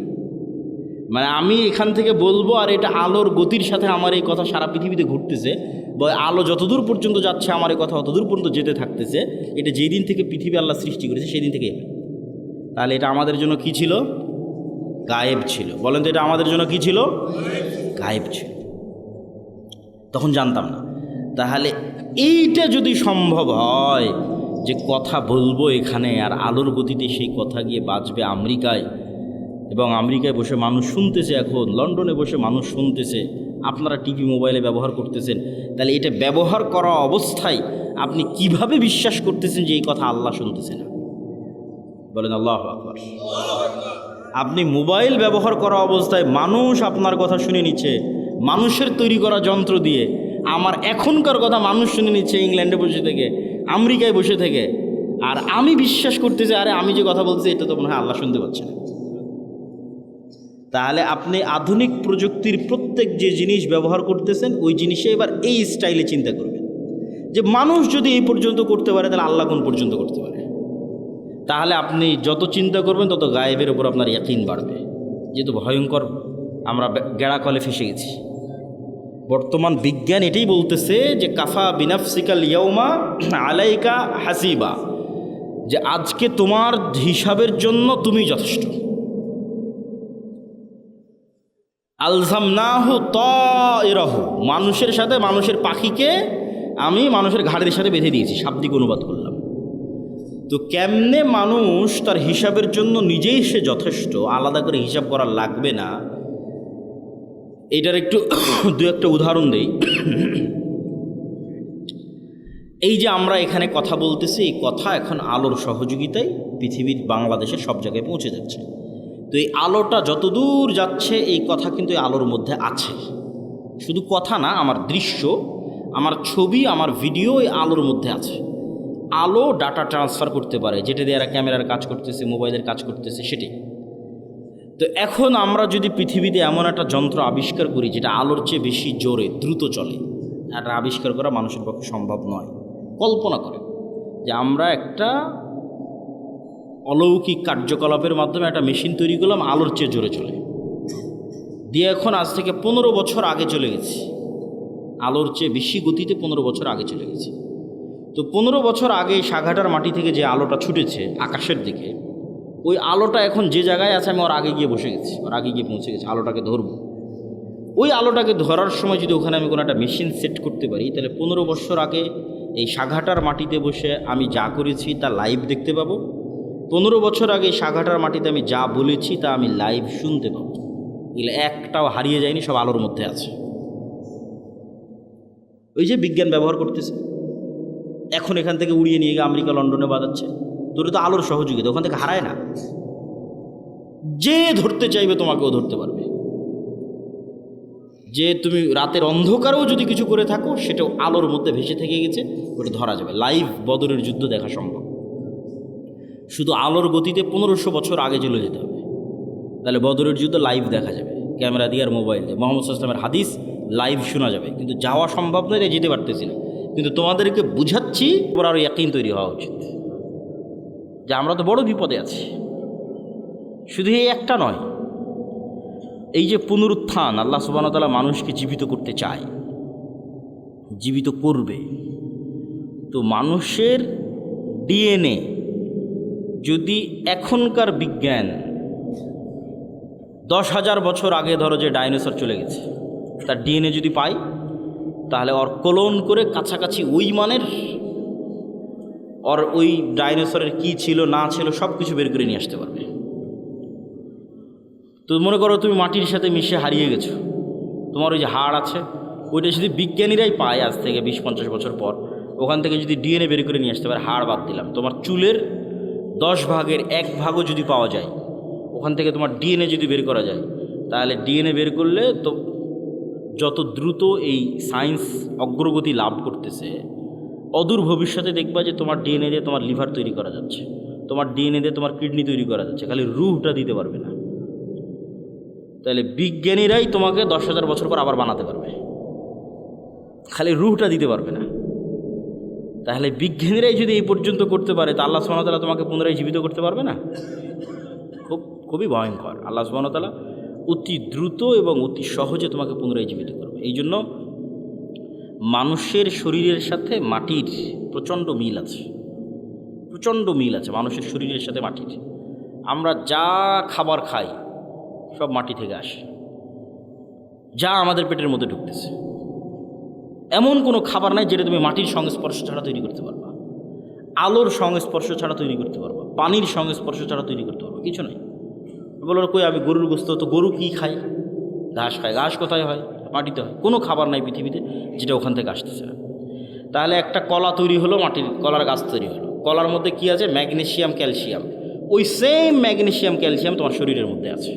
মানে আমি এখান থেকে বলবো আর এটা আলোর গতির সাথে আমার এই কথা সারা পৃথিবীতে ঘুরতেছে, বা আলো যতদূর পর্যন্ত যাচ্ছে আমার এই কথা অতদূর পর্যন্ত যেতে থাকতেছে। এটা যেই দিন থেকে পৃথিবী আল্লাহ সৃষ্টি করেছে সেই দিন থেকেই হয়। তাহলে এটা আমাদের জন্য কি ছিল? গায়েব ছিল। বলেন তো এটা আমাদের জন্য কি ছিল? গায়েব ছিল। তখন জানতাম না। তাহলে এইটা যদি সম্ভব হয় যে কথা বলবো এখানে আর আলোর গতিতে সেই কথা গিয়ে বাজবে আমেরিকায়, এবং আমেরিকায় বসে মানুষ শুনতেছে, এখন লন্ডনে বসে মানুষ শুনতেছে, আপনারা টিভি মোবাইলে ব্যবহার করতেছেন, তাহলে এটা ব্যবহার করা অবস্থায় আপনি কিভাবে বিশ্বাস করতেছেন যে এই কথা আল্লাহ শুনতেছে না? বলেন আল্লাহু আকবার। আপনি মোবাইল ব্যবহার করা অবস্থায় মানুষ আপনার কথা শুনে নিচ্ছে, মানুষের তৈরি করা যন্ত্র দিয়ে আমার এখনকার কথা মানুষ শুনে নিচ্ছে ইংল্যান্ডে বসে থেকে, আমেরিকায় বসে থেকে, আর আমি বিশ্বাস করতেছি আরে আমি যে কথা বলছি এটা তো মনে হয় আল্লাহ শুনতে পাচ্ছে না। তাহলে আপনি আধুনিক প্রযুক্তির প্রত্যেক যে জিনিস ব্যবহার করতেছেন ওই জিনিসে এবার এই স্টাইলে চিন্তা করবেন যে মানুষ যদি এই পর্যন্ত করতে পারে তাহলে আল্লাহ কোন পর্যন্ত করতে পারে। তাহলে আপনি যত চিন্তা করবেন তত গায়েবের উপর আপনার ইয়াকিন বাড়বে, যেহেতু ভয়ঙ্কর আমরা গেড়া কলে ফেসে গেছি। বর্তমান বিজ্ঞান এটাই বলতেছে যে কাফা বিনাফসিকাল ইয়াউমা আলাইকা হাসিবা, যে আজকে তোমার হিসাবের জন্য তুমি যথেষ্ট। আলজামনাহু তায়রাহু, মানুষের সাথে মানুষের পাখিকে আমি মানুষের ঘাড়ের সাথে বেঁধে দিয়েছি, শাব্দিক অনুবাদ করলাম। তো কেমনে মানুষ তার হিসাবের জন্য নিজেই সে যথেষ্ট, আলাদা করে হিসাব করা লাগবে না, এইটার একটু দু একটা উদাহরণ দেই। এই যে আমরা এখানে কথা বলতেছি, এই কথা এখন আলোর সহযোগিতায় পৃথিবীর বাংলাদেশের সব জায়গায় পৌঁছে যাচ্ছে। তো এই আলোটা যত দূর যাচ্ছে, এই কথা কিন্তু এই আলোর মধ্যে আছে। শুধু কথা না, আমার দৃশ্য, আমার ছবি, আমার ভিডিও এই আলোর মধ্যে আছে। আলো ডাটা ট্রান্সফার করতে পারে, যেটা দিয়ে এরা ক্যামেরার কাজ করতেছে, মোবাইলের কাজ করতেছে, সেটাই। তো এখন আমরা যদি পৃথিবীতে এমন একটা যন্ত্র আবিষ্কার করি যেটা আলোর চেয়ে বেশি জোরে দ্রুত চলে, এটা আবিষ্কার করা মানুষের পক্ষে সম্ভব নয়। কল্পনা করে যে আমরা একটা অলৌকিক কার্যকলাপের মাধ্যমে একটা মেশিন তৈরি করলাম, আলোর চেয়ে জোরে চলে, দিয়ে এখন আজ থেকে 15 বছর আগে চলে গেছি, আলোর চেয়ে বেশি গতিতে 15 বছর আগে চলে গেছি। তো 15 বছর আগে সাঘাটার মাটি থেকে যে আলোটা ছুটেছে আকাশের দিকে, ওই আলোটা এখন যে জায়গায় আছে আমি ওর আগে গিয়ে বসে গেছি, ওর আগে গিয়ে পৌঁছে গেছি, আলোটাকে ধরবো। ওই আলোটাকে ধরার সময় যদি ওখানে আমি কোনো একটা মেশিন সেট করতে পারি, তাহলে 15 বছর আগে এই সাঘাটার মাটিতে বসে আমি যা করেছি তা লাইভ দেখতে পাবো। 15 বছর আগে সাঘাটার মাটিতে আমি যা বলেছি তা আমি লাইভ শুনতে পাবো। এগুলো একটাও হারিয়ে যায়নি, সব আলোর মধ্যে আছে। ওই যে বিজ্ঞান ব্যবহার করতেছে, এখন এখান থেকে উড়িয়ে নিয়ে গিয়ে আমেরিকা লন্ডনে বাজাচ্ছে, তোর তো আলোর সহযোগিতা, ওখান থেকে হারায় না। যে ধরতে চাইবে তোমাকেও ধরতে পারবে। যে তুমি রাতের অন্ধকারেও যদি কিছু করে থাকো, সেটাও আলোর মধ্যে ভেসে থেকে গেছে, ওটা ধরা যাবে। লাইভ বদরের যুদ্ধ দেখা সম্ভব। শুধু আলোর গতিতে 1500 বছর আগে চলে যেতে হবে, তাহলে বদরের যুদ্ধ লাইভ দেখা যাবে, ক্যামেরা দিয়ে আর মোবাইল দিয়ে। মুহাম্মদ সাল্লাল্লাহু আলাইহি ওয়াসাল্লামের হাদিস লাইভ শোনা যাবে, কিন্তু যাওয়া সম্ভব নয়, তাই যেতে পারতেছি না। কিন্তু তোমাদেরকে বুঝাচ্ছি, ওর আরও ইয়াকিন তৈরি হওয়া উচিত যে আমরা তো বড় বিপদে আছি। শুধু এই একটা নয়, এই যে পুনরুত্থান, আল্লাহ সুবহানাহু ওয়া তাআলা মানুষকে জীবিত করতে চায়, জীবিত করবে। তো মানুষের ডিএনএ যদি এখনকার বিজ্ঞান 10,000 বছর আগে ধরো যে ডাইনোসর চলে গেছে, তার ডিএনএ যদি পাই, তাহলে ওর ক্লোন করে কাছাকাছি ওই মানের, ওর ওই ডাইনোসরের কী ছিল না ছিল সব কিছু বের করে নিয়ে আসতে পারবে। তো মনে করো তুমি মাটির সাথে মিশে হারিয়ে গেছো, তোমার ওই যে হাড় আছে, ওইটা যদি বিজ্ঞানীরাই পায় আজ থেকে 20-50 বছর পর, ওখান থেকে যদি ডিএনএ বের করে নিয়ে আসতে পারে, হাড় বাদ দিলাম, তোমার চুলের 10 ভাগের 1 ভাগও যদি পাওয়া যায়, ওখান থেকে তোমার ডিএনএ যদি বের করা যায়, তাহলে ডিএনএ বের করলে তো যত দ্রুত এই সায়েন্স অগ্রগতি লাভ করতেছে, অদূর ভবিষ্যতে দেখবা যে তোমার ডিএনএ দিয়ে তোমার লিভার তৈরি করা যাচ্ছে, তোমার ডিএনএ দিয়ে তোমার কিডনি তৈরি করা যাচ্ছে, খালি রুহটা দিতে পারবে না। তাহলে বিজ্ঞানীরাই তোমাকে 10,000 বছর পর আবার বানাতে পারবে, খালি রুহটা দিতে পারবে না। তাহলে বিজ্ঞানীরাই যদি এই পর্যন্ত করতে পারে, তা আল্লাহ সুবহানাহু ওয়া তাআলা তোমাকে পুনরায় জীবিত করতে পারবে না? খুবই ভয়ঙ্কর। আল্লাহ সুবহানাহু ওয়া তাআলা অতি দ্রুত এবং অতি সহজে তোমাকে পুনরায় জীবিত করবে। এই জন্য মানুষের শরীরের সাথে মাটির প্রচণ্ড মিল আছে, প্রচণ্ড মিল আছে মানুষের শরীরের সাথে মাটির। আমরা যা খাবার খাই সব মাটি থেকে আসে, যা আমাদের পেটের মধ্যে ঢুকতেছে, এমন কোনো খাবার নাই যেটা তুমি মাটির সংস্পর্শ ছাড়া তৈরি করতে পারবা, আলোর সংস্পর্শ ছাড়া তৈরি করতে পারবা, পানির সংস্পর্শ ছাড়া তৈরি করতে পারবা, কিছু নাই। বলো কই আমি গরুর গোশত, তো গরু কী খায়? ঘাস খায়। ঘাস কোথায় হয়? মাটিতে হয়। কোনো খাবার নাই পৃথিবীতে যেটা ওখান থেকে আসতেছে না। তাহলে একটা কলা তৈরি হলো, মাটির কলার গাছ তৈরি হলো, কলার মধ্যে কি আছে? Magnesium, calcium. ওই সেম ম্যাগনেসিয়াম ক্যালসিয়াম তোমার শরীরের মধ্যে আছে।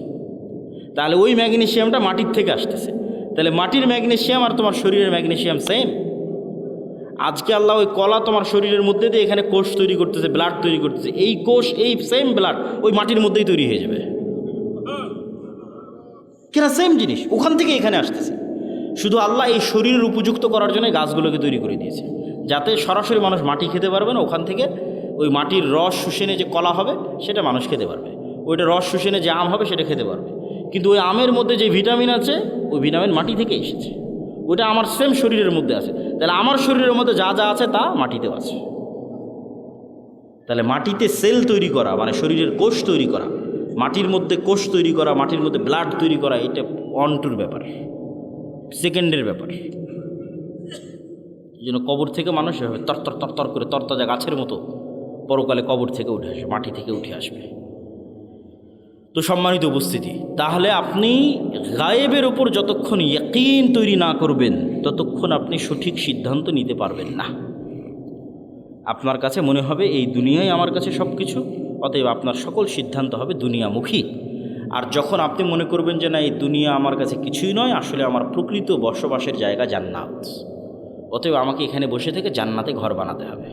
তাহলে ওই ম্যাগনেসিয়ামটা মাটির থেকে আসতেছে, তাহলে মাটির ম্যাগনেসিয়াম আর তোমার শরীরের ম্যাগনেসিয়াম সেম। আজকে আল্লাহ ওই কলা তোমার শরীরের মধ্যে দিয়ে এখানে কোষ তৈরি করতেছে, ব্লাড তৈরি করতেছে, এই কোষ এই সেম ব্লাড ওই মাটির মধ্যেই তৈরি হয়ে যাবে, কেনা সেম জিনিস ওখান থেকে এখানে আসতেছে। শুধু আল্লাহ এই শরীরের উপযুক্ত করার জন্য গাছগুলোকে তৈরি করে দিয়েছে, যাতে সরাসরি মানুষ মাটি খেতে পারবে না, ওখান থেকে ওই মাটির রস শুষে যে কলা হবে সেটা মানুষ খেতে পারবে, ওইটা রস শুষে যে আম হবে সেটা খেতে পারবে। কিন্তু ওই আমের মধ্যে যে ভিটামিন আছে ওই ভিটামিন মাটি থেকে এসেছে, ওইটা আমার সেম শরীরের মধ্যে আছে। তাহলে আমার শরীরের মধ্যে যা যা আছে তা মাটিতেও আছে। তাহলে মাটিতে সেল তৈরি করা মানে শরীরের কোষ তৈরি করা, মাটির মধ্যে কোষ তৈরি করা, মাটির মধ্যে ব্লাড তৈরি করা, এটা অনটুর ব্যাপার, সেকেন্ডের ব্যাপার। এই জন্য কবর থেকে মানুষ তরতর তরতর করে তরতাজা গাছের মতো পরকালে কবর থেকে উঠে আসবে, মাটি থেকে উঠে আসবে। তো সম্মানিত উপস্থিতি, তাহলে আপনি গায়েবের ওপর যতক্ষণ ইয়াকিন তৈরি না করবেন ততক্ষণ আপনি সঠিক সিদ্ধান্ত নিতে পারবেন না। আপনার কাছে মনে হবে এই দুনিয়াই আমার কাছে সব কিছু, অতএব আপনার সকল সিদ্ধান্ত হবে দুনিয়ামুখী। আর যখন আপনি মনে করবেন যে না এই দুনিয়া আমার কাছে কিছুই নয়, আসলে আমার প্রকৃত বসবাসের জায়গা জান্নাত, অতএব আমাকে এখানে বসে থেকে জান্নাতে ঘর বানাতে হবে,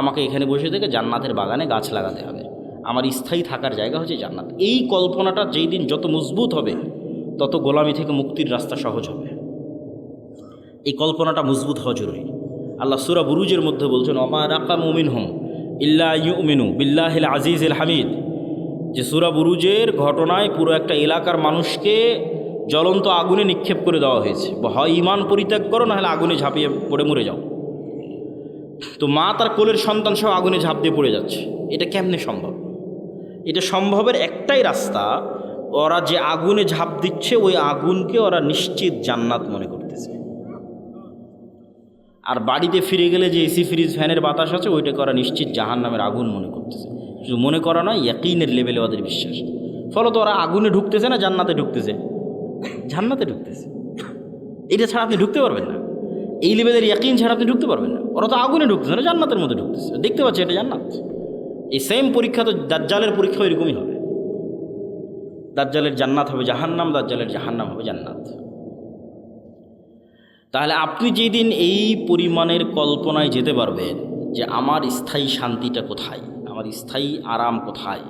আমাকে এখানে বসে থেকে জান্নাতের বাগানে গাছ লাগাতে হবে, আমার স্থায়ী থাকার জায়গা হচ্ছে জান্নাত। এই কল্পনাটা যেই দিন যত মজবুত হবে তত গোলামি থেকে মুক্তির রাস্তা সহজ হবে। এই কল্পনাটা মজবুত হওয়া জরুরি। আল্লাহ সূরা বুরুজের মধ্যে বলছেন ওমা নাকামু মিনহুম ইল্লা ইউমিনু বিল্লাহিল আজিজিল হামিদ, যে সূরা বুরুজের ঘটনায় পুরো একটা এলাকার মানুষকে জ্বলন্ত আগুনে নিক্ষেপ করে দেওয়া হয়েছে, হয় ঈমান পরিত্যাগ করো না হলে আগুনে ঝাঁপিয়ে পড়ে মরে যাও। তো মা তার কোলের সন্তান সহ আগুনে ঝাঁপ দিয়ে পড়ে যাচ্ছে। এটা কেমনে সম্ভব? এটা সম্ভবের একটাই রাস্তা, ওরা যে আগুনে ঝাঁপ দিচ্ছে ওই আগুনকে ওরা নিশ্চিত জান্নাত মনে করতেছে। আর বাড়িতে ফিরে গেলে যে এসি ফ্রিজ ফ্যানের বাতাস আছে ওইটাকে ওরা নিশ্চিত জাহান্নামের আগুন মনে করতেছে। শুধু মনে করা নয়, ইয়াকিনের লেভেলে ওদের বিশ্বাস। ফলত ওরা আগুনে ঢুকতেছে না জান্নাতে ঢুকতেছে, জান্নাতে ঢুকতেছে। এটা ছাড়া আপনি ঢুকতে পারবেন না, এই লেভেলের ইয়াকিন ছাড়া আপনি ঢুকতে পারবেন না। ওরা তো আগুনে ঢুকতেছে না, জান্নাতের মধ্যে ঢুকতেছে, দেখতে পাচ্ছে এটা জান্নাত। এই সেম পরীক্ষা তো দাজ্জালের পরীক্ষা এরকমই হবে। দাজ্জালের জান্নাত হবে জাহান্নাম, দাজ্জালের জাহান্নাম হবে জান্নাত। তাহলে আপনি যেদিন এই পরিমাণের কল্পনায় যেতে পারবেন যে আমার স্থায়ী শান্তিটা কোথায়, আমার স্থায়ী আরাম কোথায়,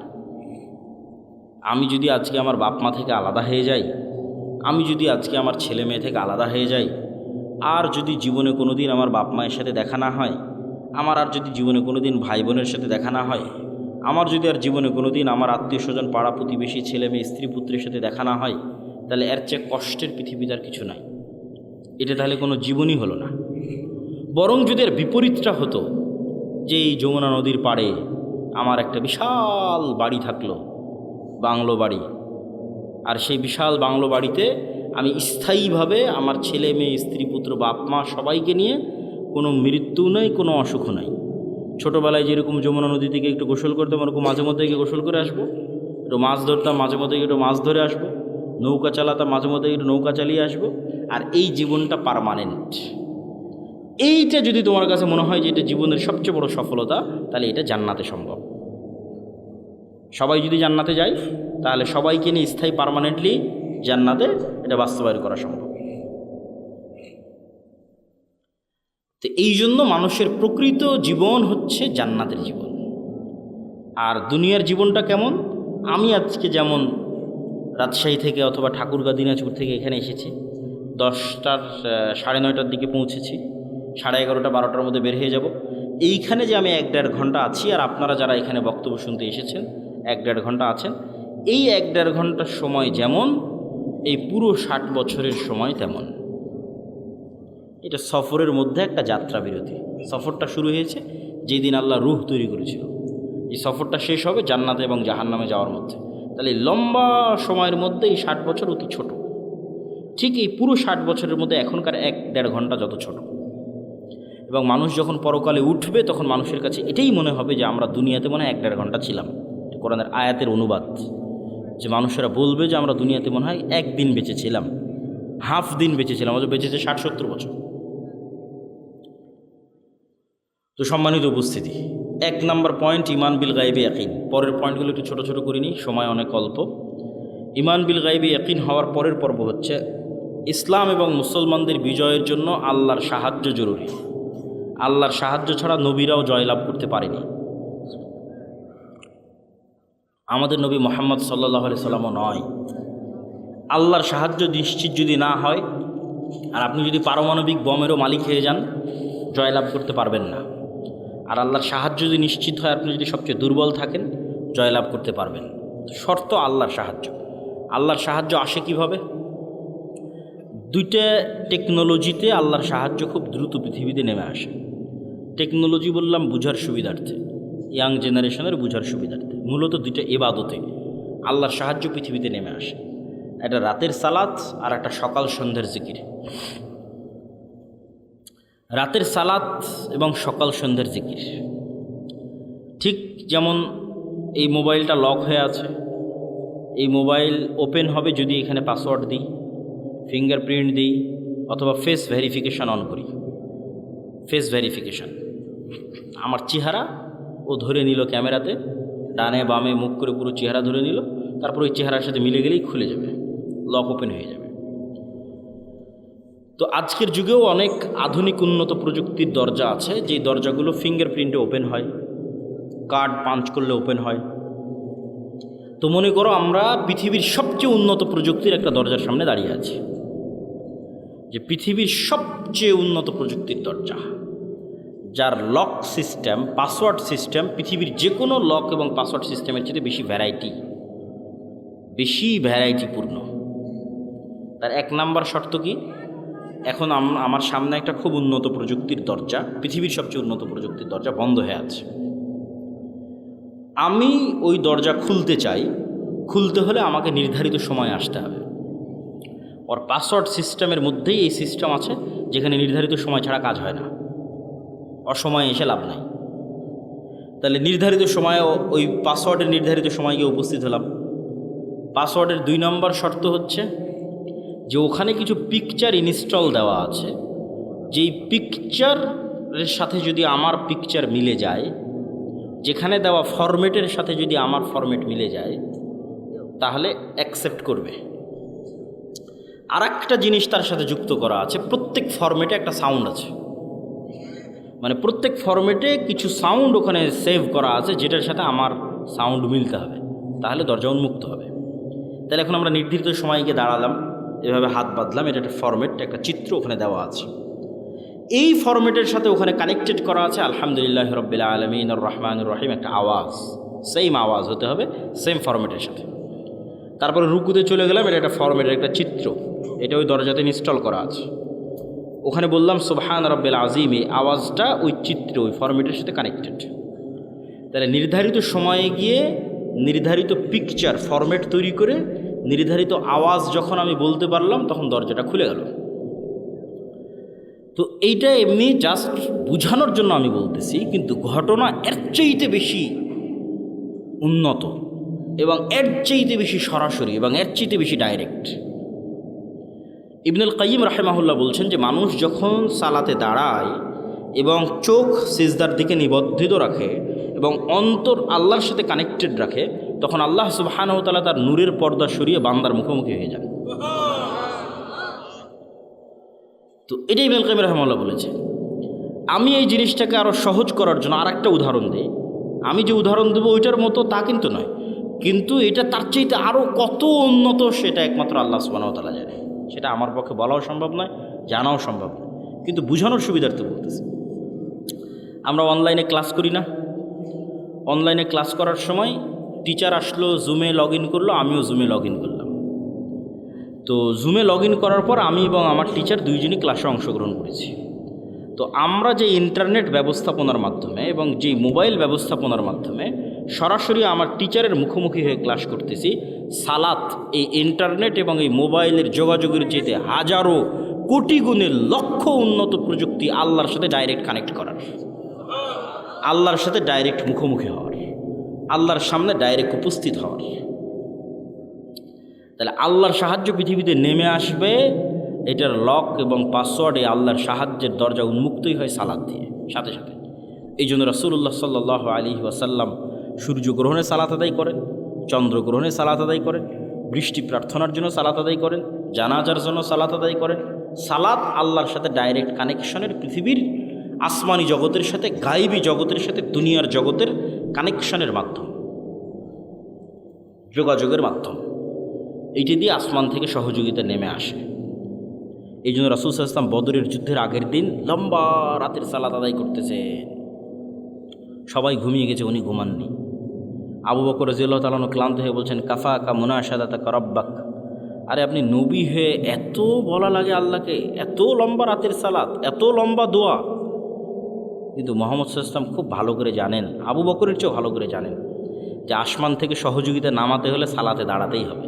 আমি যদি আজকে আমার বাপ মা থেকে আলাদা হয়ে যাই, আমি যদি আজকে আমার ছেলে মেয়ে থেকে আলাদা হয়ে যাই, আর যদি জীবনে কোনো দিন আমার বাপ মায়ের সাথে দেখা না হয়, আমার আর যদি জীবনে কোনো দিন ভাই বোনের সাথে দেখা না হয়, আমার যদি আর জীবনে কোনো দিন আমার আত্মীয় স্বজন পাড়া প্রতিবেশী ছেলে মেয়ে স্ত্রী পুত্রের সাথে দেখা না হয়, তাহলে এর চেয়ে কষ্টের পৃথিবীতে আর কিছু নাই। এটা তাহলে কোনো জীবনই হলো না। বরং যদি এর বিপরীতটা হতো, যে এই যমুনা নদীর পাড়ে আমার একটা বিশাল বাড়ি থাকলো, বাংলো বাড়ি, আর সেই বিশাল বাংলো বাড়িতে আমি স্থায়ীভাবে আমার ছেলে মেয়ে স্ত্রী পুত্র বাপ মা সবাইকে নিয়ে, কোনো মৃত্যু নেই, কোনো অসুখ নাই। ছোটোবেলায় যেরকম যমুনা নদী থেকে একটু গোসল করতাম, ওরকম মাঝে মধ্যে গিয়ে গোসল করে আসবো, একটু মাছ ধরতাম, মাঝে মধ্যে একটু মাছ ধরে আসবো, নৌকা চালাতাম, মাঝে মধ্যে একটু নৌকা চালিয়ে আসবো। আর এই জীবনটা পার্মানেন্ট। এইটা যদি তোমার কাছে মনে হয় যে এটা জীবনের সবচেয়ে বড় সফলতা, তাহলে এটা জান্নাতে সম্ভব। সবাই যদি জান্নাতে যায় তাহলে সবাইকে নিয়ে স্থায়ী পার্মানেন্টলি জান্নাতে এটা বাস্তবায়ন করা সম্ভব। তো এই জন্য মানুষের প্রকৃত জীবন হচ্ছে জান্নাতের জীবন। আর দুনিয়ার জীবনটা কেমন? আমি আজকে যেমন রাজশাহী থেকে অথবা ঠাকুরগাঁ দিনাজপুর থেকে এখানে এসেছি, 10টার 9:30 দিকে পৌঁছেছি, 11:30 12টার মধ্যে বের হয়ে যাব। এইখানে যে আমি 1-1.5 ঘন্টা আছি, আর আপনারা যারা এখানে বক্তব্য শুনতে এসেছেন 1-1.5 ঘন্টা আছেন, এই 1-1.5 ঘন্টার সময় যেমন এই পুরো 60 বছরের সময় তেমন। এটা সফরের মধ্যে একটা যাত্রা বিরতি। সফরটা শুরু হয়েছে যেদিন আল্লাহ রূহ তৈরি করেছিল, এই সফরটা শেষ হবে জান্নাতে এবং জাহান্নামে যাওয়ার মধ্যে। তাহলে এই লম্বা সময়ের মধ্যে এই 60 বছর অতি ছোট। ঠিক এই পুরো 60 বছরের মধ্যে এখনকার 1-1.5 ঘন্টা যত ছোট। এবং মানুষ যখন পরকালে উঠবে তখন মানুষের কাছে এটাই মনে হবে যে আমরা দুনিয়াতে মনে হয় 1-1.5 ঘন্টা ছিলাম। কোরআনের আয়াতের অনুবাদ, যে মানুষেরা বলবে যে আমরা দুনিয়াতে মনে হয় 1 দিন বেঁচেছিলাম, হাফ দিন বেঁচেছিলাম, অথচ বেঁচেছে 60-70 বছর। তো সম্মানিত উপস্থিতি, 1 নম্বর পয়েন্ট ঈমান বিল গায়বি ইয়াকিন। পরের পয়েন্টগুলো একটু ছোটো ছোটো করিনি, সময় অনেক অল্প। ঈমান বিল গায়বি ইয়াকিন হওয়ার পরের পর্ব হচ্ছে ইসলাম এবং মুসলমানদের বিজয়ের জন্য আল্লাহর সাহায্য জরুরি। আল্লাহর সাহায্য ছাড়া নবীরাও জয়লাভ করতে পারেনি। আমাদের নবী মুহাম্মদ সাল্লাল্লাহু আলাইহি সাল্লামও নয়। আল্লাহর সাহায্য নিশ্চিত যদি না হয়, আর আপনি যদি পারমাণবিক বমেরও মালিক হয়ে যান, জয়লাভ করতে পারবেন না। আর আল্লাহর সাহায্য যদি নিশ্চিত হয়, আপনি যদি সবচেয়ে দুর্বল থাকেন, জয়লাভ করতে পারবেন। শর্ত আল্লাহর সাহায্য। আল্লাহর সাহায্য আসে কিভাবে? দুইটা টেকনোলজিতে আল্লাহর সাহায্য খুব দ্রুত পৃথিবীতে নেমে আসে। টেকনোলজি বললাম বুঝার সুবিধার্থে, ইয়াং জেনারেশনের বুঝার সুবিধার্থে। মূলত দুইটা ইবাদতে আল্লাহর সাহায্য পৃথিবীতে নেমে আসে, একটা রাতের সালাত আর একটা সকাল সন্ধ্যের জিকির। রাতের সালাত এবং সকাল সন্ধ্যের জিকির, ঠিক যেমন এই মোবাইলটা লক হয়ে আছে, এই মোবাইল ওপেন হবে যদি এখানে পাসওয়ার্ড দিই, ফিঙ্গারপ্রিন্ট দিই, অথবা ফেস ভেরিফিকেশান অন করি। ফেস ভেরিফিকেশান, আমার চেহারা ও ধরে নিল ক্যামেরাতে, ডানে বামে মুখ করে পুরো চেহারা ধরে নিল, তারপর ওই চেহারার সাথে মিলে গেলেই খুলে যাবে, লক ওপেন হয়ে যাবে। তো আজকের যুগেও অনেক আধুনিক উন্নত প্রযুক্তির দরজা আছে, যেই দরজাগুলো ফিঙ্গারপ্রিন্টে ওপেন হয়, কার্ড পাঞ্চ করলে ওপেন হয়। তো মনে করো আমরা পৃথিবীর সবচেয়ে উন্নত প্রযুক্তির একটা দরজার সামনে দাঁড়িয়ে আছি, যে পৃথিবীর সবচেয়ে উন্নত প্রযুক্তির দরজা, যার লক সিস্টেম, পাসওয়ার্ড সিস্টেম পৃথিবীর যে কোনো লক এবং পাসওয়ার্ড সিস্টেমের চেয়ে বেশি ভ্যারাইটিপূর্ণ। তার এক নাম্বার শর্ত কি? এখন আমার সামনে একটা খুব উন্নত প্রযুক্তির দরজা, পৃথিবীর সবচেয়ে উন্নত প্রযুক্তির দরজা বন্ধ হয়ে আছে। আমি ওই দরজা খুলতে চাই, খুলতে হলে আমাকে নির্ধারিত সময় আসতে হবে। ওর পাসওয়ার্ড সিস্টেমের মধ্যেই এই সিস্টেম আছে যেখানে নির্ধারিত সময় ছাড়া কাজ হয় না, অসময়ে এসে লাভ নাই। তাহলে নির্ধারিত সময়ে ওই পাসওয়ার্ডের নির্ধারিত সময় গিয়ে উপস্থিত হলাম। পাসওয়ার্ডের 2 নম্বর শর্ত হচ্ছে যে ওখানে কিছু পিকচার ইনস্টল দেওয়া আছে, যেই পিকচারের সাথে যদি আমার পিকচার মিলে যায়, যেখানে দেওয়া ফরম্যাটের সাথে যদি আমার ফরম্যাট মিলে যায়, তাহলে অ্যাকসেপ্ট করবে। আর একটা জিনিস তার সাথে যুক্ত করা আছে, প্রত্যেক ফরম্যাটে একটা সাউন্ড আছে, মানে প্রত্যেক ফরম্যাটে কিছু সাউন্ড ওখানে সেভ করা আছে, যেটার সাথে আমার সাউন্ড মিলতে হবে, তাহলে দরজা উন্মুক্ত হবে। তাহলে এখন আমরা নির্ধারিত সময় গিয়ে দাঁড়ালাম, এভাবে হাত বাঁধলাম, এটা একটা ফরম্যাট, একটা চিত্র ওখানে দেওয়া আছে। এই ফরম্যাটের সাথে ওখানে কানেক্টেড করা আছে আলহামদুলিল্লাহ রাব্বিল আলামিন আর রহমানুর রহিম, একটা আওয়াজ, সেম আওয়াজ হতে হবে, সেম ফরম্যাটের সাথে। তারপরে রুকুতে চলে গেলাম, এটা একটা ফরম্যাটের একটা চিত্র, এটা ওই দরজাতে ইনস্টল করা আছে। ওখানে বললাম সুবহান রাব্বিল আযীম, এই আওয়াজটা ওই চিত্র, ওই ফরম্যাটের সাথে কানেক্টেড। তাহলে নির্ধারিত সময়ে গিয়ে নির্ধারিত পিকচার ফরম্যাট তৈরি করে নির্ধারিত আওয়াজ যখন আমি বলতে পারলাম, তখন দরজাটা খুলে গেল। তো এইটা এমনি জাস্ট বোঝানোর জন্য আমি বলতেছি, কিন্তু ঘটনা এর চাইতে বেশি উন্নত এবং এর চাইতে বেশি সরাসরি এবং এর চাইতে বেশি ডাইরেক্ট। ইবনুল কাইয়িম রাহিমাহুল্লাহ বলছেন যে মানুষ যখন সালাতে দাঁড়ায় এবং চোখ সিজদার দিকে নিবদ্ধিত রাখে এবং অন্তর আল্লাহর সাথে কানেক্টেড রাখে, তখন আল্লাহ সুবহানাহু ওয়া তাআলা তার নূরের পর্দা সরিয়ে বান্দার মুখোমুখি হয়ে যান। তো এটাই ইবনুল কাইয়িম রাহিমাহুল্লাহ বলেছে। আমি এই জিনিসটাকে আরও সহজ করার জন্য আর একটা উদাহরণ দিই। আমি যে উদাহরণ দেবো ওইটার মতো তা কিন্তু নয়, কিন্তু এটা তার চাইতে আরও কত উন্নত সেটা একমাত্র আল্লাহ সুবহানাহু ওয়া তাআলা জানে। সেটা আমার পক্ষে বলাও সম্ভব নয়, জানাও সম্ভব নয়, কিন্তু বোঝানোর সুবিধার্থে বলতেছি। আমরা অনলাইনে ক্লাস করি না? অনলাইনে ক্লাস করার সময় টিচার আসলো, জুমে লগ ইন করলো, আমিও জুমে লগ ইন করলাম। তো জুমে লগ ইন করার পর আমি এবং আমার টিচার দুইজনই ক্লাসে অংশগ্রহণ করেছি। তো আমরা যে ইন্টারনেট ব্যবস্থাপনার মাধ্যমে এবং যে মোবাইল ব্যবস্থাপনার মাধ্যমে সরাসরি আমার টিচারের মুখোমুখি হয়ে ক্লাস করতেছি, সালাত এই ইন্টারনেট এবং এই মোবাইলের যোগাযোগের চেয়ে হাজারো কোটি গুণের লক্ষ উন্নত প্রযুক্তি আল্লাহর সাথে ডাইরেক্ট কানেক্ট করার, আল্লাহর সাথে ডাইরেক্ট মুখোমুখি হওয়ার, আল্লাহর সামনে ডাইরেক্ট উপস্থিত হওয়ার। তাহলে আল্লাহর সাহায্য পৃথিবীতে নেমে আসবে, এটার লক এবং পাসওয়ার্ড এই আল্লাহর সাহায্যের দরজা উন্মুক্তই হয় সালাত দিয়ে সাথে সাথে। এই জন্য রাসূলুল্লাহ সাল্লাল্লাহু আলাইহি ওয়াসাল্লাম সূর্যগ্রহণে সালাত আদায় করেন, চন্দ্রগ্রহণে সালাত আদায় করেন, বৃষ্টি প্রার্থনার জন্য সালাত আদায় করেন, জানাজার জন্য সালাত আদায় করেন। সালাত আল্লাহর সাথে ডাইরেক্ট কানেকশনের, পৃথিবীর আসমানি জগতের সাথে, গায়েবী জগতের সাথে, দুনিয়ার জগতের কানেকশনের মাধ্যম, যোগাযোগের মাধ্যম। এইটি দিয়ে আসমান থেকে সহযোগিতা নেমে আসে। এই জন্য রাসূল সাল্লাল্লাহু আলাইহি ওয়াসাল্লাম বদরের যুদ্ধের আগের দিন লম্বা রাতের সালাত আদায় করতেছে, সবাই ঘুমিয়ে গেছে, উনি ঘুমাননি। আবু বকর রাদিয়াল্লাহু তাআলা ক্লান্ত হয়ে বলছেন, কাফা কা মুনাশাদাতাকা রাব্বাক, আরে আপনি নবী হয়ে এত বলা লাগে আল্লাহকে, এত লম্বা রাতের সালাত, এত লম্বা দোয়া। কিন্তু মুহাম্মদ সাল্লাল্লাহু আলাইহি ওয়াসাল্লাম খুব ভালো করে জানেন, আবু বকরের চেয়েও ভালো করে জানেন যে আসমান থেকে সহযোগিতা নামাতে হলে সালাতে দাঁড়াতেই হবে।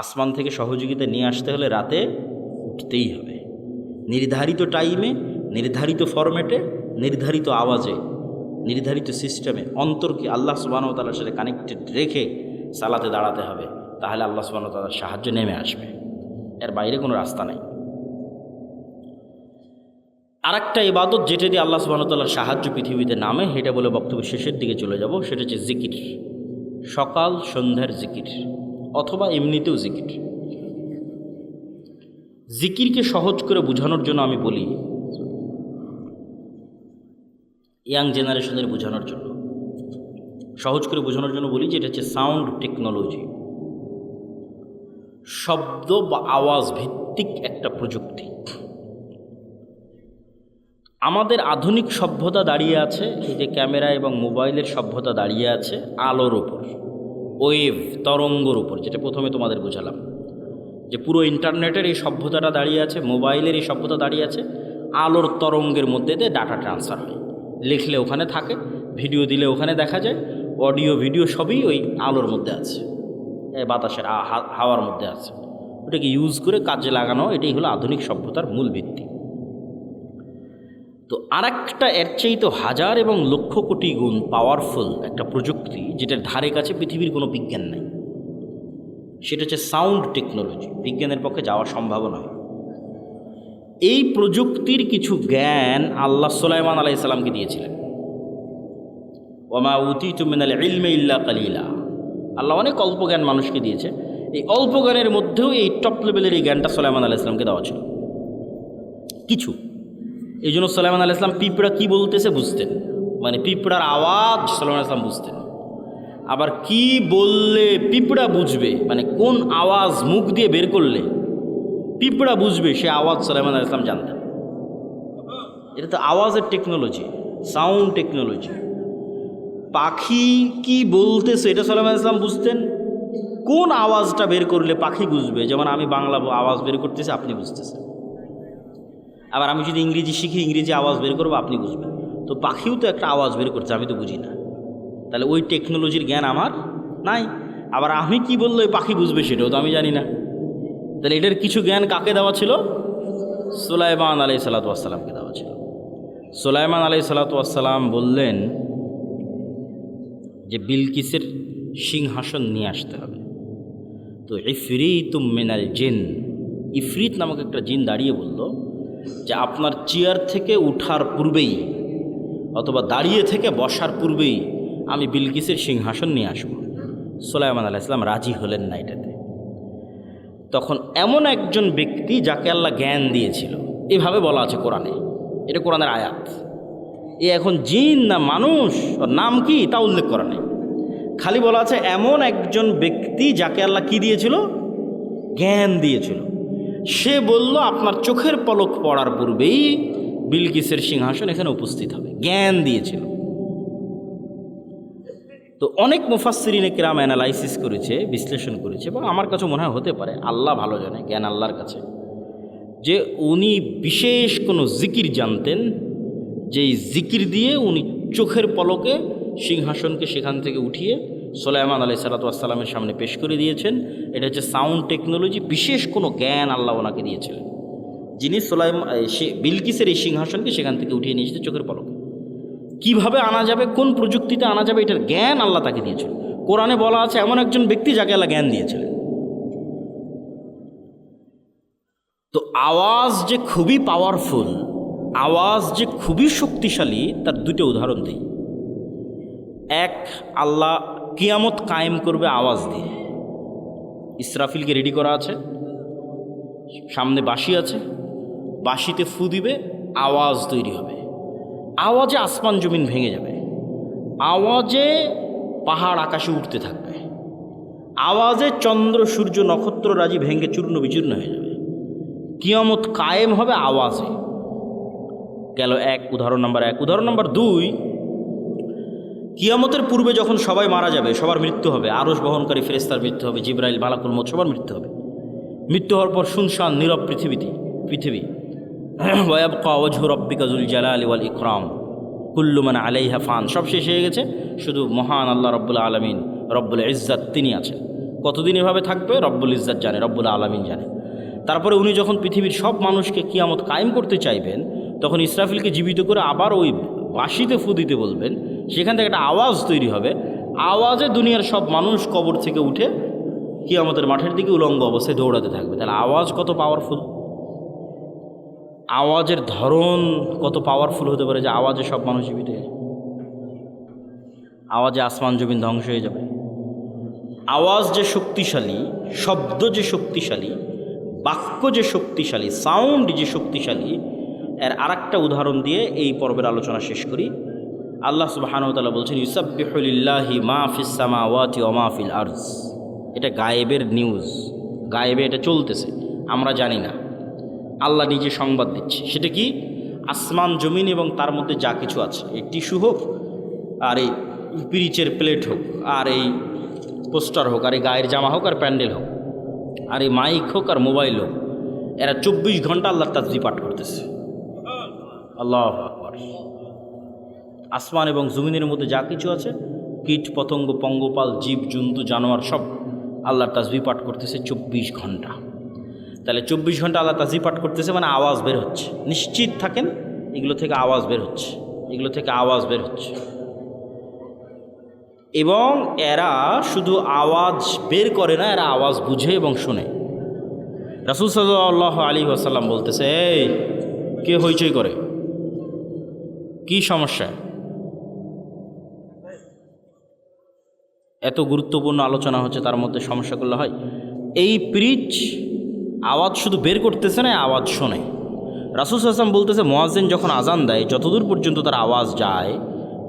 আসমান থেকে সহযোগিতা নিয়ে আসতে হলে রাতে উঠতেই হবে, নির্ধারিত টাইমে, নির্ধারিত ফরম্যাটে, নির্ধারিত আওয়াজে, নির্ধারিত সিস্টেমে অন্তরকে আল্লাহ সুবহানাহু ওয়া তাআলার সাথে কানেক্টেড রেখে সালাতে দাঁড়াতে হবে। তাহলে আল্লাহ সুবহানাহু ওয়া তাআলার সাহায্য নেমে আসবে, এর বাইরে কোনো রাস্তা নাই। আর একটা ইবাদত যেটা দিয়ে আল্লাহ সুবহানাহু ওয়া তাআলার সাহায্য পৃথিবীতে নামে, সেটা বলে বক্তব্য শেষের দিকে চলে যাব, সেটা হচ্ছে জিকির। সকাল সন্ধ্যার জিকির অথবা এমনিতেও জিকির। জিকিরকে সহজ করে বোঝানোর জন্য আমি বলি, ইয়াং জেনারেশনের বোঝানোর জন্য, সহজ করে বোঝানোর জন্য বলি যে এটা হচ্ছে সাউন্ড টেকনোলজি, শব্দ বা আওয়াজ ভিত্তিক একটা প্রযুক্তি। আমাদের আধুনিক সভ্যতা দাঁড়িয়ে আছে এই যে ক্যামেরা এবং মোবাইলের সভ্যতা দাঁড়িয়ে আছে আলোর ওপর, ওয়েভ তরঙ্গর উপর, যেটা প্রথমে তোমাদের বোঝালাম যে পুরো ইন্টারনেটের এই সভ্যতাটা দাঁড়িয়ে আছে, মোবাইলের এই সভ্যতা দাঁড়িয়ে আছে আলোর তরঙ্গের মধ্যে দিয়ে ডাটা ট্রান্সফার হয়। লিখলে ওখানে থাকে, ভিডিও দিলে ওখানে দেখা যায়, অডিও ভিডিও সবই ওই আলোর মধ্যে আছে, বাতাসের হাওয়ার মধ্যে আছে। ওটাকে ইউজ করে কাজে লাগানো, এটাই হলো আধুনিক সভ্যতার মূল ভিত্তি। তো আরেকটা এর চেয়ে তো হাজার এবং লক্ষ কোটি গুণ পাওয়ারফুল একটা প্রযুক্তি, যেটার ধারে কাছে পৃথিবীর কোনো বিজ্ঞান নাই, সেটা হচ্ছে সাউন্ড টেকনোলজি। বিজ্ঞানের পক্ষে যাওয়া সম্ভব নয়। এই প্রযুক্তির কিছু জ্ঞান আল্লাহ সুলাইমান আলাইহিস সালামকে দিয়েছিলেন। ওয়ামা উতিতু মিনাল ইলমি ইল্লা কালিলা, আল্লাহ অনেক অল্প জ্ঞান মানুষকে দিয়েছে। এই অল্প জ্ঞানের মধ্যেও এই টপ লেভেলের এই জ্ঞানটা সুলাইমান আলাইহিস সালামকে দেওয়া ছিল কিছু। এই জন্য সুলাইমান আলাইহিস সালাম পিঁপড়া কী বলতেছে বুঝতেন, মানে পিঁপড়ার আওয়াজ সুলাইমান আলাইহিস সালাম বুঝতেন। আবার কি বললে পিঁপড়া বুঝবে, মানে কোন আওয়াজ মুখ দিয়ে বের করলে পিঁপড়া বুঝবে, সে আওয়াজ সুলাইমান আলাইহিস সালাম জানতেন। এটা তো আওয়াজের টেকনোলজি, সাউন্ড টেকনোলজি। পাখি কি বলতেছে এটা সুলাইমান আলাইহিস সালাম বুঝতেন, কোন আওয়াজটা বের করলে পাখি বুঝবে, যেমন আমি বাংলা আওয়াজ বের করতেছি আপনি বুঝতেছেন, আবার আমি যদি ইংরেজি শিখি ইংরেজি আওয়াজ বের করবো আপনি বুঝবেন। তো পাখিও তো একটা আওয়াজ বের করছে, আমি তো বুঝি না, তাহলে ওই টেকনোলজির জ্ঞান আমার নাই। আবার আমি কি বললে ওই পাখি বুঝবে সেটাও তো আমি জানি না। তাহলে এটার কিছু জ্ঞান কাকে দেওয়া ছিল? সুলাইমান আলাইহিস সালাতু ওয়াস সালামকে দেওয়া ছিল। সুলাইমান আলাইহিস সালাতু ওয়াস সালাম বললেন যে বিলকিসের সিংহাসন নিয়ে আসতে হবে। তো ইফরিতুম মিনাল জিন, ইফরিত নামক একটা জিন দাঁড়িয়ে বলল যে আপনার চেয়ার থেকে উঠার পূর্বেই অথবা দাঁড়িয়ে থেকে বসার পূর্বেই আমি বিলকিসের সিংহাসন নিয়ে আসব। সুলাইমান আলাইহিস সালাম রাজি হলেন না এটাতে। তখন এমন একজন ব্যক্তি যাকে আল্লাহ জ্ঞান দিয়েছিল, এভাবে বলা আছে কোরআনে, এটা কোরআনের আয়াত। এ এখন জিন না মানুষ, ওর নাম কি তা উল্লেখ করা নেই, খালি বলা আছে এমন একজন ব্যক্তি যাকে আল্লাহ কি দিয়েছিল? জ্ঞান দিয়েছিল। সে বলল আপনার চোখের পলক পড়ার পূর্বেই বিলকিসের সিংহাসন এখানে উপস্থিত হবে, জ্ঞান দিয়েছিল। তো অনেক মুফাসসিরিনে কিরাম অ্যানালাইসিস করেছে, বিশ্লেষণ করেছে, এবং আমার কাছে মনে হয় হতে পারে, আল্লাহ ভালো জানে, জ্ঞান আল্লাহর কাছে, যে উনি বিশেষ কোনো জিকির জানতেন, যেই জিকির দিয়ে উনি চোখের পলকে সিংহাসনকে সেখান থেকে উঠিয়ে সুলাইমান আলাইহিস সালাতু ওয়াস সালামের সামনে পেশ করে দিয়েছেন। এটা হচ্ছে সাউন্ড টেকনোলজি, বিশেষ কোনো জ্ঞান আল্লাহ ওনাকে দিয়েছিলেন, যিনি বিলকিসের এই সিংহাসনকে সেখান থেকে উঠিয়ে নিয়ে এসেছে চোখের পলকে। কিভাবে আনা যাবে, কোন প্রযুক্তিতে আনা যাবে, এটার জ্ঞান আল্লাহ তাকে দিয়েছিল। কোরআনে বলা আছে এমন একজন ব্যক্তি যাকে আল্লাহ জ্ঞান দিয়েছিলেন। তো আওয়াজ যে খুবই পাওয়ারফুল, আওয়াজ যে খুবই শক্তিশালী, তার দুটো উদাহরণ দিই। এক, আল্লাহ কিয়ামত কায়েম করবে আওয়াজ দিয়ে। ইসরাফিলকে রেডি করা আছে, সামনে বাঁশি আছে, বাঁশিতে ফু দিবে, আওয়াজ তৈরি হবে, আওয়াজে আসমান জমিন ভেঙে যাবে, আওয়াজে পাহাড় আকাশে উঠতে থাকবে, আওয়াজে চন্দ্র সূর্য নক্ষত্র রাজি ভেঙে চূর্ণ বিচূর্ণ হয়ে যাবে। কিয়ামত কায়েম হবে আওয়াজে। গেল এক, উদাহরণ নাম্বার এক। উদাহরণ নাম্বার দুই, কিয়ামতের পূর্বে যখন সবাই মারা যাবে, সবার মৃত্যু হবে, আরশ বহনকারী ফেরেশতার মৃত্যু হবে, জিবরাইল, মালাকুল মউত, সবার মৃত্যু হবে। মৃত্যু হওয়ার পর শুনশান নীরব পৃথিবী ওয়ায়াবকা ওয়াজহু রাব্বিকা যুল জালালি ওয়াল ইকরাম কুল্লু মান আলাইহা ফান, সব শেষ হয়ে গেছে, শুধু মহান আল্লাহ রব্বুল আলামিন, রব্বুল ইজ্জাত তিনি আছেন। কতদিন এভাবে থাকবে রব্বুল ইজ্জাত জানে, রব্বুল আলামিন জানে। তারপরে উনি যখন পৃথিবীর সব মানুষকে কিয়ামত কায়েম করতে চাইবেন, তখন ইসরাফিলকে জীবিত করে আবার ওই বাঁশিতে ফু দিতে বলবেন। সেখান থেকে একটা আওয়াজ তৈরি হবে, আওয়াজে দুনিয়ার সব মানুষ কবর থেকে উঠে কিয়ামতের মাঠের দিকে উলঙ্গ অবস্থায় দৌড়াতে থাকবে। তাহলে আওয়াজ কত পাওয়ারফুল, আওয়াজের ধরন কত পাওয়ারফুল হতে পারে যে আওয়াজে সব মানুষ জীবিত হয়ে যাবে, আওয়াজে আসমান জমিন ধ্বংস হয়ে যাবে। আওয়াজ যে শক্তিশালী, শব্দ যে শক্তিশালী, বাক্য যে শক্তিশালী, সাউন্ড যে শক্তিশালী, এর আরেকটা উদাহরণ দিয়ে এই পর্বের আলোচনা শেষ করি। আল্লাহ সুবহানাহু ওয়া তাআলা বলছেন ইউসাব্বিহু লিল্লাহি মা ফিস সামাওয়াতি ওয়া মা ফিল আরজ। এটা গায়েবের নিউজ, গায়েবে এটা চলতেছে, আমরা জানি না, আল্লাহ নিজে সংবাদ দিচ্ছে। সেটা কি? আসমান জমিন এবং তার মধ্যে যা কিছু আছে, এই টিস্যু হোক, আর এই পিরিচের প্লেট হোক, আর এই পোস্টার হোক, আর এই গায়ের জামা হোক, আর প্যান্ডেল হোক, আর এই মাইক হোক, আর মোবাইল হোক, এরা 24 ঘন্টা আল্লাহর তাসবিহ পাঠ করতেছে। আল্লাহু আকবার। আসমান এবং জমিনের মধ্যে যা কিছু আছে, কীট পতঙ্গ, পঙ্গপাল, জীব জন্তু, জানোয়ার, সব আল্লাহর তাসবিহ পাঠ করতেছে 24 ঘন্টা। তাহলে 24 ঘন্টা আল্লাহ তাসবিহ পাঠ করতেছে, মানে আওয়াজ বের হচ্ছে। নিশ্চিত থাকেন এগুলো থেকে আওয়াজ বের হচ্ছে, এগুলো থেকে আওয়াজ বের হচ্ছে। এবং এরা শুধু আওয়াজ বের করে না, এরা আওয়াজ বুঝে এবং শোনে। রাসূল সাল্লাল্লাহু আলাইহি ওয়াসাল্লাম বলতেছে, এই কে হইচই করে, কি সমস্যা? এত গুরুত্বপূর্ণ আলোচনা হচ্ছে, তার মধ্যে সমস্যা করলে হয়? এই পিরিচ আওয়াজ শুধু বের করতেছে না, আওয়াজ শোনে। রাসূল সাল্লাল্লাহু আলাইহি ওয়াসাল্লাম বলতেছে, মুয়াজ্জিন যখন আজান দেয়, যতদূর পর্যন্ত তার আওয়াজ যায়,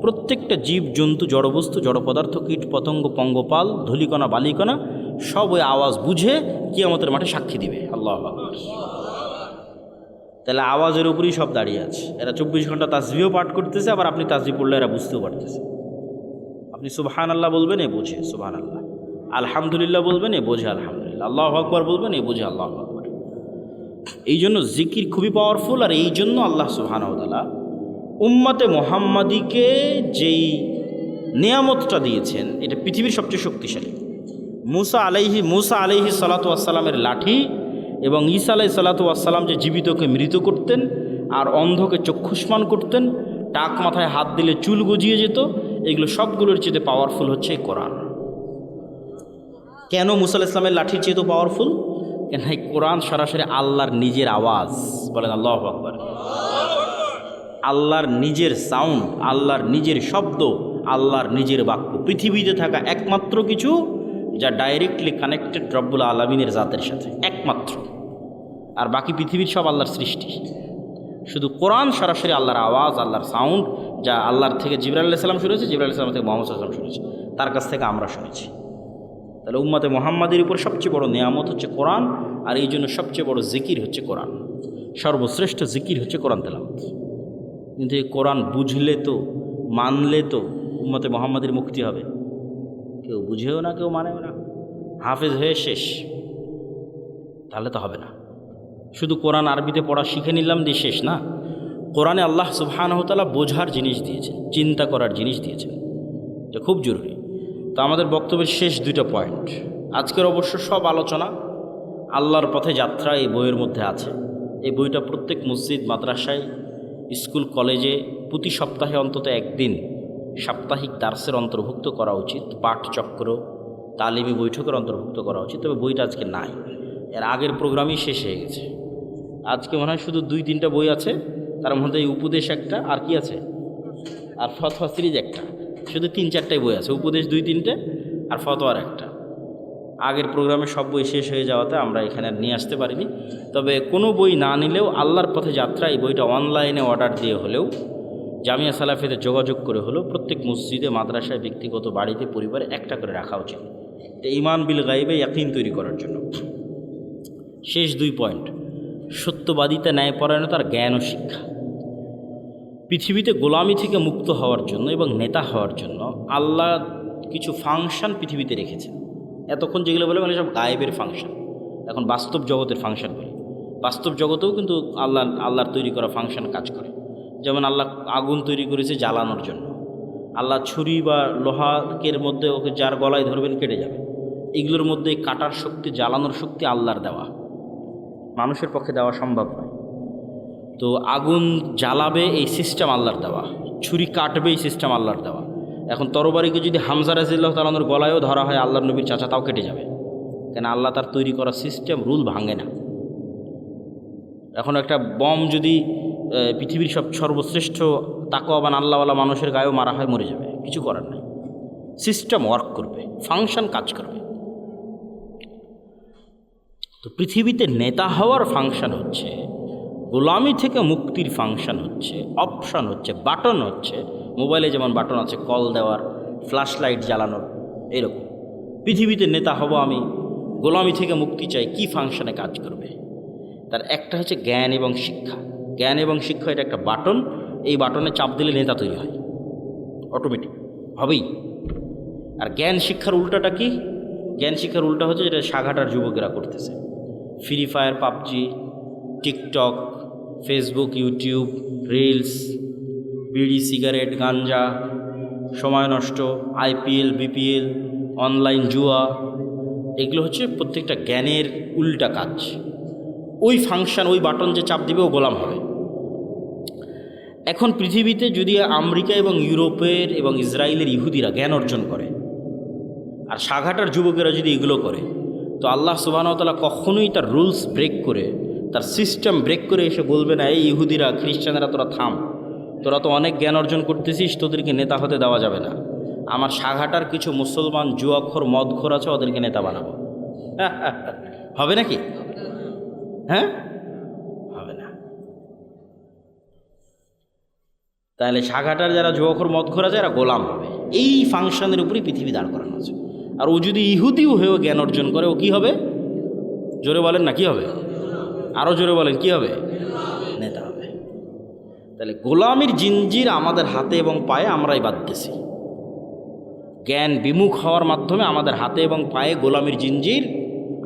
প্রত্যেকটা জীব জন্তু, জড়বস্তু, জড় পদার্থ, কীট পতঙ্গ, পঙ্গপাল, ধূলিকণা, বালিকণা, সব ওই আওয়াজ বুঝে কিয়ামতের মাঠে সাক্ষী দিবে। আল্লাহু আকবার। তাহলে আওয়াজের উপরেই সব দাঁড়িয়ে আছে। এরা 24 ঘন্টা তাসবিহও পাঠ করতেছে, আবার আপনি তাসবিহ পড়লে এরা বুঝতেও পারতেছে। আপনি সুবহানাল্লাহ বলবেন, এ বোঝে সুবহানাল্লাহ, আলহামদুলিল্লাহ বলবেন, এ বোঝে আলহামদুলিল্লাহ, আল্লাহু আকবার বলবেন, এ বোঝে আল্লাহু আকবার। এই জন্য জিকির খুবই পাওয়ারফুল। আর এই জন্য আল্লাহ সুবহানাহু ওয়া তাআলা উম্মতে মুহাম্মাদিকে যেই নিয়ামতটা দিয়েছেন, এটা পৃথিবীর সবচেয়ে শক্তিশালী। মুসা আলাইহি সালাতু ওয়াসসালামের লাঠি এবং ঈসা আলাইহিস সালাতু ওয়াসসালাম যে জীবিতকে মৃত করতেন, আর অন্ধকে চক্ষুষ্মান করতেন, টাক মাথায় হাত দিলে চুল গজিয়ে যেত, এগুলো সবগুলোর চেয়ে পাওয়ারফুল হচ্ছে এই কোরআন। কেন মুসা আলাইহিস সালামের লাঠির চেয়ে তো পাওয়ারফুল? কেন এই কোরআন সরাসরি আল্লাহর নিজের আওয়াজ। বলেন আল্লাহু আকবার। আল্লাহর নিজের সাউন্ড, আল্লাহর নিজের শব্দ, আল্লাহর নিজের বাক্য। পৃথিবীতে থাকা একমাত্র কিছু যা ডাইরেক্টলি কানেক্টেড রব্বুল আলামিনের জাতের সাথে, একমাত্র। আর বাকি পৃথিবীর সব আল্লাহর সৃষ্টি। শুধু কোরআন সরাসরি আল্লাহর আওয়াজ, আল্লাহর সাউন্ড, যা আল্লাহর থেকে জিবরাইল আলাইহিস সালাম শুনেছে, জিবরাইল আলাইহিস সালাম থেকে মুহাম্মদ সাল্লাল্লাহু আলাইহি ওয়াসাল্লাম শুনেছে, তার কাছ থেকে আমরা শুনেছি। তাহলে উম্মতে মুহাম্মাদের উপর সবচেয়ে বড় নিয়ামত হচ্ছে কোরআন। আর এই জন্য সবচেয়ে বড় জিকির হচ্ছে কোরআন। সর্বশ্রেষ্ঠ জিকির হচ্ছে কোরআন তেলাওয়াত। কিন্তু এই কোরআন বুঝলে তো, মানলে তো উম্মতে মুহাম্মাদের মুক্তি হবে। কেউ বুঝেও না, কেউ মানেও না, হাফেজ হয়ে শেষ, তাহলে তো হবে না। শুধু কোরআন আরবিতে পড়া শিখে নিলাম দিয়ে শেষ না। কোরআনে আল্লাহ সুবহানাহু ওয়া তাআলা বোঝার জিনিস দিয়েছেন, চিন্তা করার জিনিস দিয়েছেন, এটা খুব জরুরি। তো আমাদের বক্তব্যের শেষ 2টা পয়েন্ট। আজকের অবশ্য সব আলোচনা আল্লাহর পথে যাত্রা এই বইয়ের মধ্যে আছে। এই বইটা প্রত্যেক মসজিদ, মাদ্রাসায়, স্কুল, কলেজে প্রতি সপ্তাহে অন্তত একদিন সাপ্তাহিক দার্সের অন্তর্ভুক্ত করা উচিত, পাঠচক্র, তালিমি বৈঠকের অন্তর্ভুক্ত করা উচিত। তবে বইটা আজকে নাই, এর আগের প্রোগ্রামই শেষ হয়ে গেছে। আজকে মনে হয় শুধু 2-3টা বই আছে, তার মধ্যে এই উপদেশ একটা, আর কি আছে, আর ফতোয়া সিরিজ একটা, শুধু 3-4টাই বই আছে। উপদেশ 2-3টে আর ফতোয়ার একটা। আগের প্রোগ্রামে সব বই শেষ হয়ে যাওয়াতে আমরা এখানে আর নিয়ে আসতে পারিনি। তবে কোনো বই না নিলেও আল্লাহর পথে যাত্রা, এই বইটা অনলাইনে অর্ডার দিয়ে হলেও, জামিয়া সালাফিতে যোগাযোগ করে হলেও প্রত্যেক মসজিদে, মাদ্রাসায়, ব্যক্তিগত বাড়িতে, পরিবারে একটা করে রাখা উচিত। তো ঈমান বিল গায়বে ইয়াকিন তৈরি করার জন্য। শেষ 2 পয়েন্ট, সত্যবাদিতা, ন্যায়পরায়ণতার জ্ঞান ও শিক্ষা। পৃথিবীতে গোলামি থেকে মুক্ত হওয়ার জন্য এবং নেতা হওয়ার জন্য আল্লাহ কিছু ফাংশন পৃথিবীতে রেখেছেন। এতক্ষণ যেগুলো বলে মানে সব গায়েবের ফাংশন, এখন বাস্তব জগতের ফাংশন বলে। বাস্তব জগতেও কিন্তু আল্লাহর তৈরি করা ফাংশন কাজ করে। যেমন আল্লাহ আগুন তৈরি করেছে জ্বালানোর জন্য। আল্লাহ ছুরি বা লোহাকের মধ্যে ওকে যার গলায় ধরবেন কেটে যাবে। এগুলোর মধ্যে কাটার শক্তি, জ্বালানোর শক্তি আল্লাহর দেওয়া, মানুষের পক্ষে দেওয়া সম্ভব নয়। তো আগুন জ্বালাবে এই সিস্টেম আল্লাহর দেওয়া, ছুরি কাটবে এই সিস্টেম আল্লাহর দেওয়া। এখন তরবারিকে যদি হামজা রাদিয়াল্লাহু তাআলার গলায়ও ধরা হয় আল্লাহর নবীর চাচা, তাও কেটে যাবে, কেন আল্লাহ তার তৈরি করা সিস্টেম রুল ভাঙে না। এখন একটা বম যদি পৃথিবীর সর্বশ্রেষ্ঠ তাকওয়াবান আল্লাহওয়ালা মানুষের গায়েও মারা হয়, মরে যাবে, কিছু করার নাই। সিস্টেম ওয়ার্ক করবে, ফাংশন কাজ করবে। তো পৃথিবীতে নেতা হওয়ার ফাংশন হচ্ছে, গোলামি থেকে মুক্তির ফাংশন হচ্ছে, অপশন হচ্ছে, বাটন হচ্ছে। মোবাইলে যেমন বাটন আছে কল দেওয়ার, ফ্ল্যাশ লাইট জ্বালানোর, এরকম পৃথিবীতে নেতা হব আমি, গোলামি থেকে মুক্তি চাই, কি ফাংশনে কাজ করবে? তার একটা হচ্ছে জ্ঞান এবং শিক্ষা। জ্ঞান এবং শিক্ষা এটা একটা বাটন, এই বাটনে চাপ দিলে নেতা তৈরি হয়, অটোমেটিক হবেই। আর জ্ঞান শিক্ষার উল্টাটা কি? জ্ঞান শিক্ষার উল্টা হচ্ছে যেটা সাঘাটার যুবকেরা করতেছে, free fire, PUBG, TikTok, Facebook, YouTube, reels, বিড়ি, সিগারেট, গাঞ্জা, সময় নষ্ট, আইপিএল, বিপিএল, অনলাইন জুয়া, এগুলো হচ্ছে প্রত্যেকটা জ্ঞানের উল্টা কাজ। ওই ফাংশন, ওই বাটন যে চাপ দিবে ও গোলাম হবে। এখন পৃথিবীতে যদি আমেরিকা এবং ইউরোপের এবং ইসরায়েলের ইহুদিরা জ্ঞান অর্জন করে আর সাঘাটার যুবকেরা যদি এগুলো করে, তো আল্লাহ সুবহানাহু ওয়া তাআলা কখনোই তার রুলস ব্রেক করে, তার সিস্টেম ব্রেক করে এসে বলবে না, এই ইহুদিরা, খ্রিস্টানেরা, তোরা থাম, তোরা তো অনেক জ্ঞান অর্জন করতেছিস, তোদেরকে নেতা হতে দেওয়া যাবে না। আমার সাঘাটার কিছু মুসলমান জুয়াখোর, মদখোর আছে, ওদেরকে নেতা বানাবো। হবে নাকি? হ্যাঁ, হবে না। তাহলে সাঘাটার যারা জুয়াখোর, মদখোর আছে, এরা গোলাম হবে। এই ফাংশনের উপরই পৃথিবী দাঁড় করানো আছে। আর ও যদি ইহুদিও হয়েও জ্ঞান অর্জন করে, ও কি হবে? জোরে বলেন না, কি হবে? আরও জোরে বলেন, কি হবে? নেতা হবে। তাহলে গোলামির জিঞ্জির আমাদের হাতে এবং পায়ে আমরাই বাঁধতেছি। জ্ঞান বিমুখ হওয়ার মাধ্যমে আমাদের হাতে এবং পায়ে গোলামির জিঞ্জির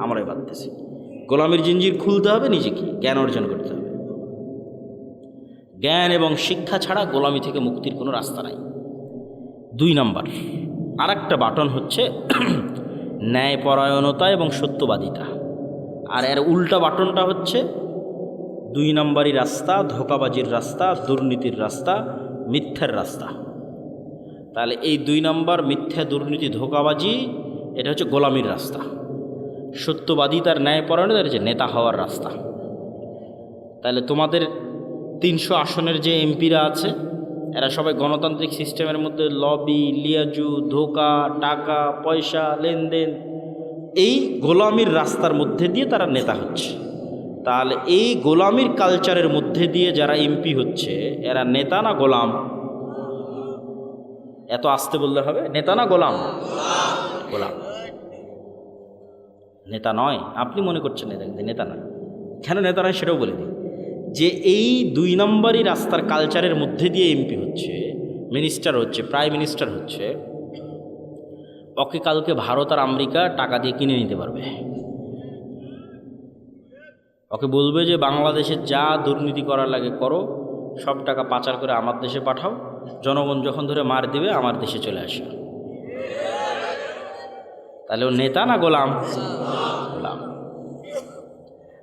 আমরাই বাঁধতেছি। গোলামির জিঞ্জির খুলতে হবে নিজেকে, জ্ঞান অর্জন করতে হবে। জ্ঞান এবং শিক্ষা ছাড়া গোলামি থেকে মুক্তির কোনো রাস্তা নাই। 2 নম্বর আর একটা বাটন হচ্ছে ন্যায়পরায়ণতা এবং সত্যবাদিতা। আর এর উল্টা বাটনটা হচ্ছে 2 নম্বরই রাস্তা, ধোঁকাবাজির রাস্তা, দুর্নীতির রাস্তা, মিথ্যার রাস্তা। তাহলে এই 2 নম্বর মিথ্যা, দুর্নীতি, ধোঁকাবাজি, এটা হচ্ছে গোলামির রাস্তা। সত্যবাদিতার, ন্যায়পরায়ণতার যে নেতা হওয়ার রাস্তা। তাহলে তোমাদের 300 আসনের যে এমপিরা আছে, এরা সবাই গণতান্ত্রিক সিস্টেমের মধ্যে লবি, লিয়াজু, ধোঁকা, টাকা পয়সা, লেনদেন, এই গোলামির রাস্তার মধ্যে দিয়ে তারা নেতা হচ্ছে। তাহলে এই গোলামির কালচারের মধ্যে দিয়ে যারা এমপি হচ্ছে, এরা নেতা না গোলাম? এত আস্তে বললে হবে? নেতা না গোলাম? গোলাম। নেতা নয়। আপনি মনে করছেন নেতা নয়, কেন নেতা নয় সেটাও বলে দিই। যে এই 2 নম্বরই রাস্তার কালচারের মধ্যে দিয়ে এমপি হচ্ছে, মিনিস্টার হচ্ছে, প্রাইম মিনিস্টার হচ্ছে, ওকে কালকে ভারত আর আমেরিকা টাকা দিয়ে কিনে নিতে পারবে। ওকে বলবে যে বাংলাদেশে যা দুর্নীতি করার লাগে করো, সব টাকা পাচার করে আমার দেশে পাঠাও, জনগণ যখন ধরে মার দিবে আমার দেশে চলে আসে। তাহলে ও নেতা না গোলাম? গোলাম।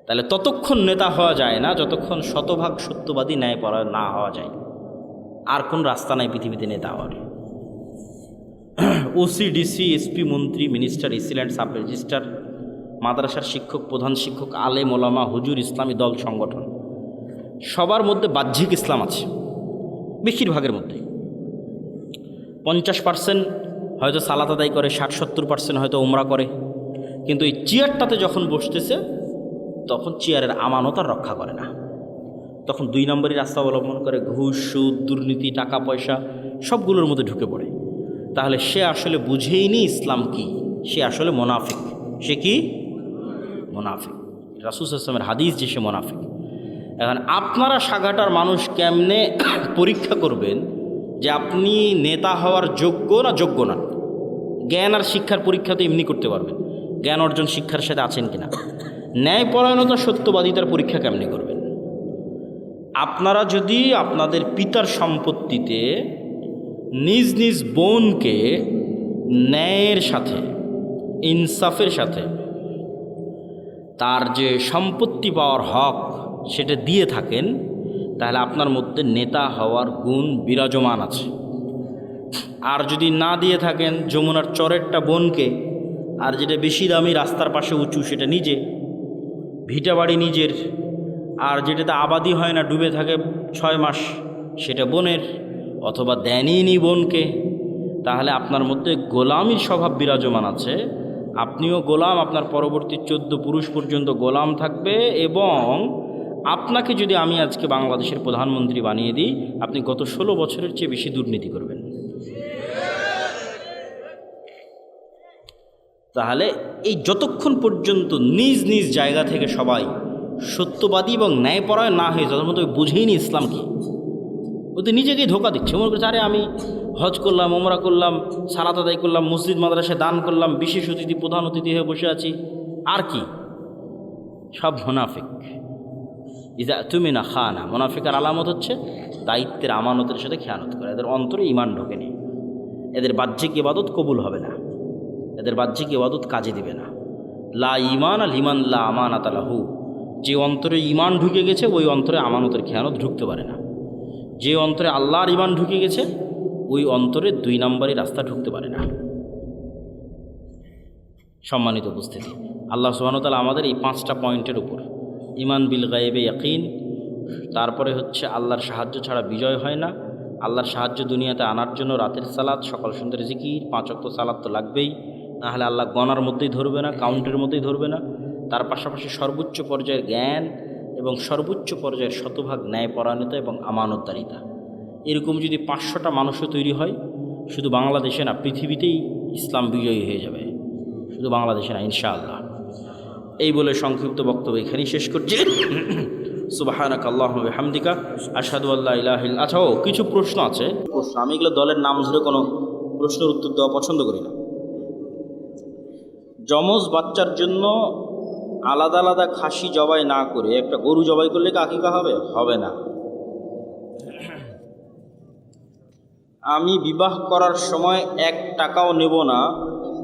তাহলে ততক্ষণ নেতা হওয়া যায় না যতক্ষণ শতভাগ সত্যবাদী, ন্যায়পরায়ণ না হওয়া যায়। আর কোন রাস্তা নাই পৃথিবীতে নেতা হওয়ার। ওসি, ডিসি, এসপি, মন্ত্রী, মিনিস্টার, এসিল্যান্ড, সাব রেজিস্ট্রার, মাদ্রাসার শিক্ষক, প্রধান শিক্ষক, আলেম, ওলামা, হুজুর, ইসলামী দল, সংগঠন, সবার মধ্যে বাহ্যিক ইসলাম আছে। বেশিরভাগের মধ্যে 50% হয়তো সালাত আদায় করে, 60-70% হয়তো উমরা করে। কিন্তু এই চেয়ারটাতে যখন বসতেছে, তখন চেয়ারের আমানত আর রক্ষা করে না। তখন 2 নম্বরই রাস্তা অবলম্বন করে, ঘুষ, সুদ, দুর্নীতি, টাকা পয়সা সবগুলোর মধ্যে ঢুকে পড়ে। তাহলে সে আসলে বুঝেইনি ইসলাম কি, সে আসলে মোনাফিক। সে কি? মোনাফিক। রাসূল সাল্লাল্লাহু আলাইহি ওয়াসাল্লামের হাদিস যে সে মোনাফিক। এখন আপনারা সাগাটার মানুষ কেমনে পরীক্ষা করবেন যে আপনি নেতা হওয়ার যোগ্য না যোগ্য না? জ্ঞান আর শিক্ষার পরীক্ষা তো এমনি করতে পারবেন, জ্ঞান অর্জন শিক্ষার সাথে আছেন কিনা। ন্যায়পরায়ণতা সত্যবাদিতার পরীক্ষা কেমনে করবেন? আপনারা যদি আপনাদের পিতার সম্পত্তিতে নিজ নিজ বোনকে ন্যায়ের সাথে, ইনসাফের সাথে তার যে সম্পত্তি পাওয়ার হক সেটা দিয়ে থাকেন, তাহলে আপনার মধ্যে নেতা হওয়ার গুণ বিরাজমান আছে। আর যদি না দিয়ে থাকেন, যমুনার চরেরটা বোনকে, আর যেটা বেশি দামি রাস্তার পাশে উঁচু সেটা নিজে, ভিটা বাড়ি নিজের, আর যেটাতে আবাদি হয় না, ডুবে থাকে 6 মাস, সেটা বোনের, অথবা দেনইনি বোনকে, তাহলে আপনার মধ্যে গোলামির স্বভাব বিরাজমান আছে। আপনিও গোলাম, আপনার পরবর্তী 14 পুরুষ পর্যন্ত গোলাম থাকবে। এবং আপনাকে যদি আমি আজকে বাংলাদেশের প্রধানমন্ত্রী বানিয়ে দিই, আপনি গত 16 বছরের চেয়ে বেশি দুর্নীতি করবেন। তাহলে এই যতক্ষণ পর্যন্ত নিজ নিজ জায়গা থেকে সবাই সত্যবাদী এবং ন্যায়পরায়ণ না হয়ে যতক্ষণ তো বুঝেই নি ইসলাম কি, ও তো নিজেকেই ধোকা দিচ্ছে। মনে করছে আরে আমি হজ করলাম, ওমরা করলাম, সালাত আদায় করলাম, মসজিদ মাদ্রাসায় দান করলাম, বিশেষ অতিথি প্রধান অতিথি হয়ে বসে আছি, আর কি? সব মুনাফিক। ইজা তুমি না খানা, মুনাফিকের আলামত হচ্ছে দায়িত্বের আমানতের সাথে খেয়ানত করে। এদের অন্তরে ঈমান ঢোকেনি, এদের বাহ্যিক ইবাদত কবুল হবে না, এদের বাহ্যিক ইবাদত কাজে দিবে না। লা ঈমান আল ঈমান লা আমানাত লাহু, যে অন্তরে ঈমান ঢুকে গেছে ওই অন্তরে আমানতের খেয়ানত ঢুকতে পারে না। যে অন্তরে আল্লাহর ঈমান ঢুকে গেছে ওই অন্তরে 2 নম্বরই রাস্তা ঢুকতে পারে না। সম্মানিত উপস্থিতি, আল্লাহ সুবহানাহু ওয়া তাআলা আমাদের এই 5টা পয়েন্টের উপর, ঈমান বিল গায়বে ইয়াকিন, তারপরে হচ্ছে আল্লাহর সাহায্য ছাড়া বিজয় হয় না, আল্লাহর সাহায্য দুনিয়াতে আনার জন্য রাতের সালাত, সকাল সন্ধ্যের জিকির, 5 ওয়াক্ত সালাত তো লাগবেই, নাহলে আল্লাহ গণার মধ্যেই ধরবে না, কাউন্টের মধ্যেই ধরবে না। তার পাশাপাশি সর্বোচ্চ পর্যায়ের জ্ঞান এবং সর্বোচ্চ পর্যায়ের শতভাগ ন্যায়পরায়ণতা এবং আমানতদারিতা। এরকম যদি 500টা মানুষও তৈরি হয়, শুধু বাংলাদেশে না পৃথিবীতেই ইসলাম বিজয়ী হয়ে যাবে, শুধু বাংলাদেশে না, ইনশাআল্লাহ। এই বলে সংক্ষিপ্ত বক্তব্য এখানেই শেষ করছি। সুবহানাক আল্লাহুম্মা ওয়া বিহামদিকা আশহাদু আল্লা ইলাহা ইল্লা। আচ্ছা, কিছু প্রশ্ন আছে। আমি এগুলো দলের নাম ধরে কোনো প্রশ্নের উত্তর দেওয়া পছন্দ করি না। যমজ বাচ্চার জন্য আলাদা আলাদা খাসি জবাই না করে একটা গরু জবাই করলে কি আকিকা হবে? হবে না। আমি বিবাহ করার সময় 1 টাকাও নেব না,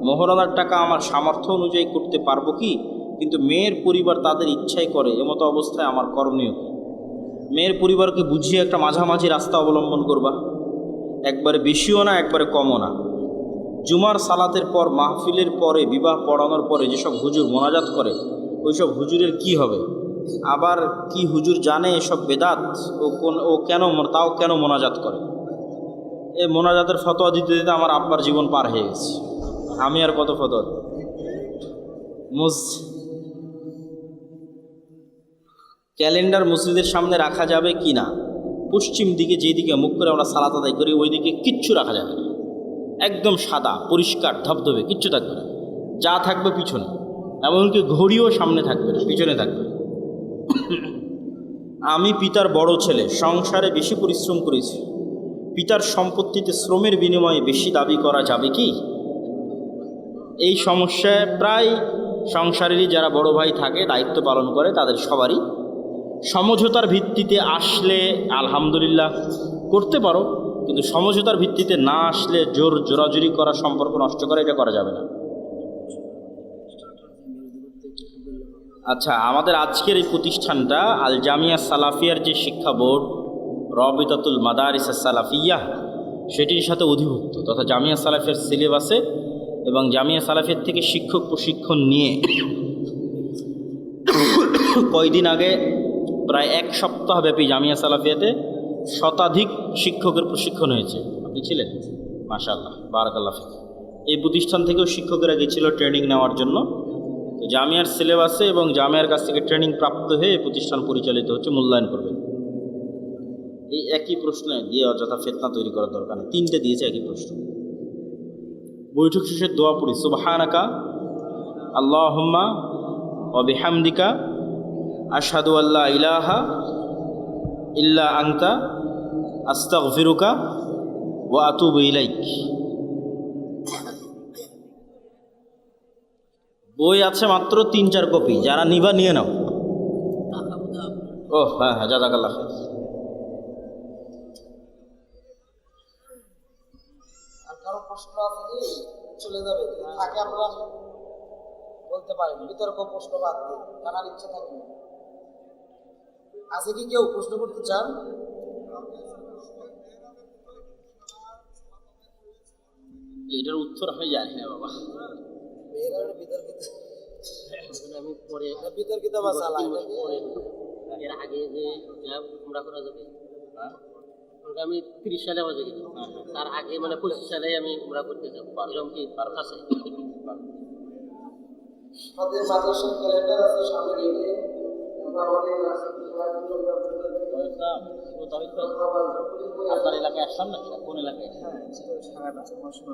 মোহরানার টাকা আমার সামর্থ্য অনুযায়ী করতে পারবো কি? কিন্তু মেয়ের পরিবার তাদের ইচ্ছাই করে, এমতো অবস্থায় আমার করণীয় কি? মেয়ের পরিবারকে বুঝিয়ে একটা মাঝামাঝি রাস্তা অবলম্বন করবা, একবারে বেশিও না একবারে কমও না। জুমার সালাতের পর, মাহফিলের পরে, বিবাহ পড়ানোর পরে যেসব হুজুর মোনাজাত করে, ওইসব হুজুরের কি হবে? আবার কি হুজুর জানে এসব বেদাত? ও কেন তাও কেন মোনাজাত করে? এই মোনাজাতের ফতোয়া দিতে দিতে আমার আব্বার জীবন পার হয়ে গেছে, আমি আর কত ফতোয়া। ক্যালেন্ডার মসজিদের সামনে রাখা যাবে কি না? পশ্চিম দিকে যেদিকে মুখ করে আমরা সালাত আদায় করি ওই দিকে কিচ্ছু রাখা যাবে না, একদম সাদা পরিষ্কার ধবধবে, কিচ্ছু থাকবে না, যা থাকবে পিছনে। এমনকি ঘড়িও সামনে থাকবে না, পিছনে থাকবে। আমি পিতার বড় ছেলে, সংসারে বেশি পরিশ্রম করেছি, পিতার সম্পত্তিতে শ্রমের বিনিময়ে বেশি দাবি করা যাবে কি? এই সমস্যায় প্রায় সংসারেরই যারা বড় ভাই থাকে, দায়িত্ব পালন করে, তাদের সবারই সমঝোতার ভিত্তিতে আসলে আলহামদুলিল্লাহ করতে পারো, কিন্তু সমঝোতার ভিত্তিতে না আসলে জোরাজুরি করা, সম্পর্ক নষ্ট করা, এটা করা যাবে না। আচ্ছা, আমাদের আজকের এই প্রতিষ্ঠানটা আল জামিয়া সালাফিয়ার যে শিক্ষা বোর্ড, রবিতাতুল মাদারিস সালাফিয়া, সেটির সাথে অধিভুক্ত, তথা জামিয়া সালাফিয়ার সিলেবাসে এবং জামিয়া সালাফিয়ার থেকে শিক্ষক প্রশিক্ষণ নিয়ে কয়দিন আগে প্রায় 1 সপ্তাহব্যাপী জামিয়া সালাফিয়াতে শতাধিক শিক্ষকের প্রশিক্ষণ হয়েছে। আপনি ছিলেন? মাশাআল্লাহ, বারাকাল্লাহ ফিক। এই প্রতিষ্ঠান থেকেও শিক্ষকেরা গেছিল ট্রেনিং নেওয়ার জন্য। তো জামিয়ার সিলেবাসে এবং জামিয়ার কাছ থেকে ট্রেনিং প্রাপ্ত হয়ে প্রতিষ্ঠান পরিচালিত হচ্ছে, মূল্যায়ন করবেন। এই একই প্রশ্নে দিয়ে অযথা ফিতনা তৈরি করার দরকার নেই, 3টে দিয়েছে একই প্রশ্ন। বৈঠক শেষে দোয়া পড়ি, সুবহানাকা আল্লাহুম্মা ওয়া বিহামদিকা আশহাদু আল্লা ইলাহা ইল্লা আনতা আস্তাগফিরুকা ওয়া আতুবু ইলাইক। বই আছে মাত্র 3-4 কপি, যারা নিবা নিয়ে নাও। ও হ্যাঁ হ্যাঁ, জাযাকাল্লাহ খাইর। আর কারো প্রশ্ন আছে কি চলে যাবে, যদি থাকে আপনারা বলতে পারেন, বিতর্ক প্রশ্ন বাদ দিয়ে জানার ইচ্ছা থাকবে। আছে কি কেউ প্রশ্ন করতে চান? এটার উত্তর আমি জানি না বাবা। মেয়েরা বিতর্কিত, আমি পরে বিতর্কিত বা চালা পরে এর আগে যে উমরা করা যাবে, আমি 30 সালে হয়ে গেছি, তার আগে মানে 25 সালে আমি উমরা করতে যাবো, এরকম কি আছে? আমাদের মাদ্রাসার ক্যালেন্ডার আছে সামনে গেটে, আমরা আমাদের আপনার এলাকায় আসলাম না, কোন এলাকায়? হ্যাঁ, সারাটা পড়াশোনা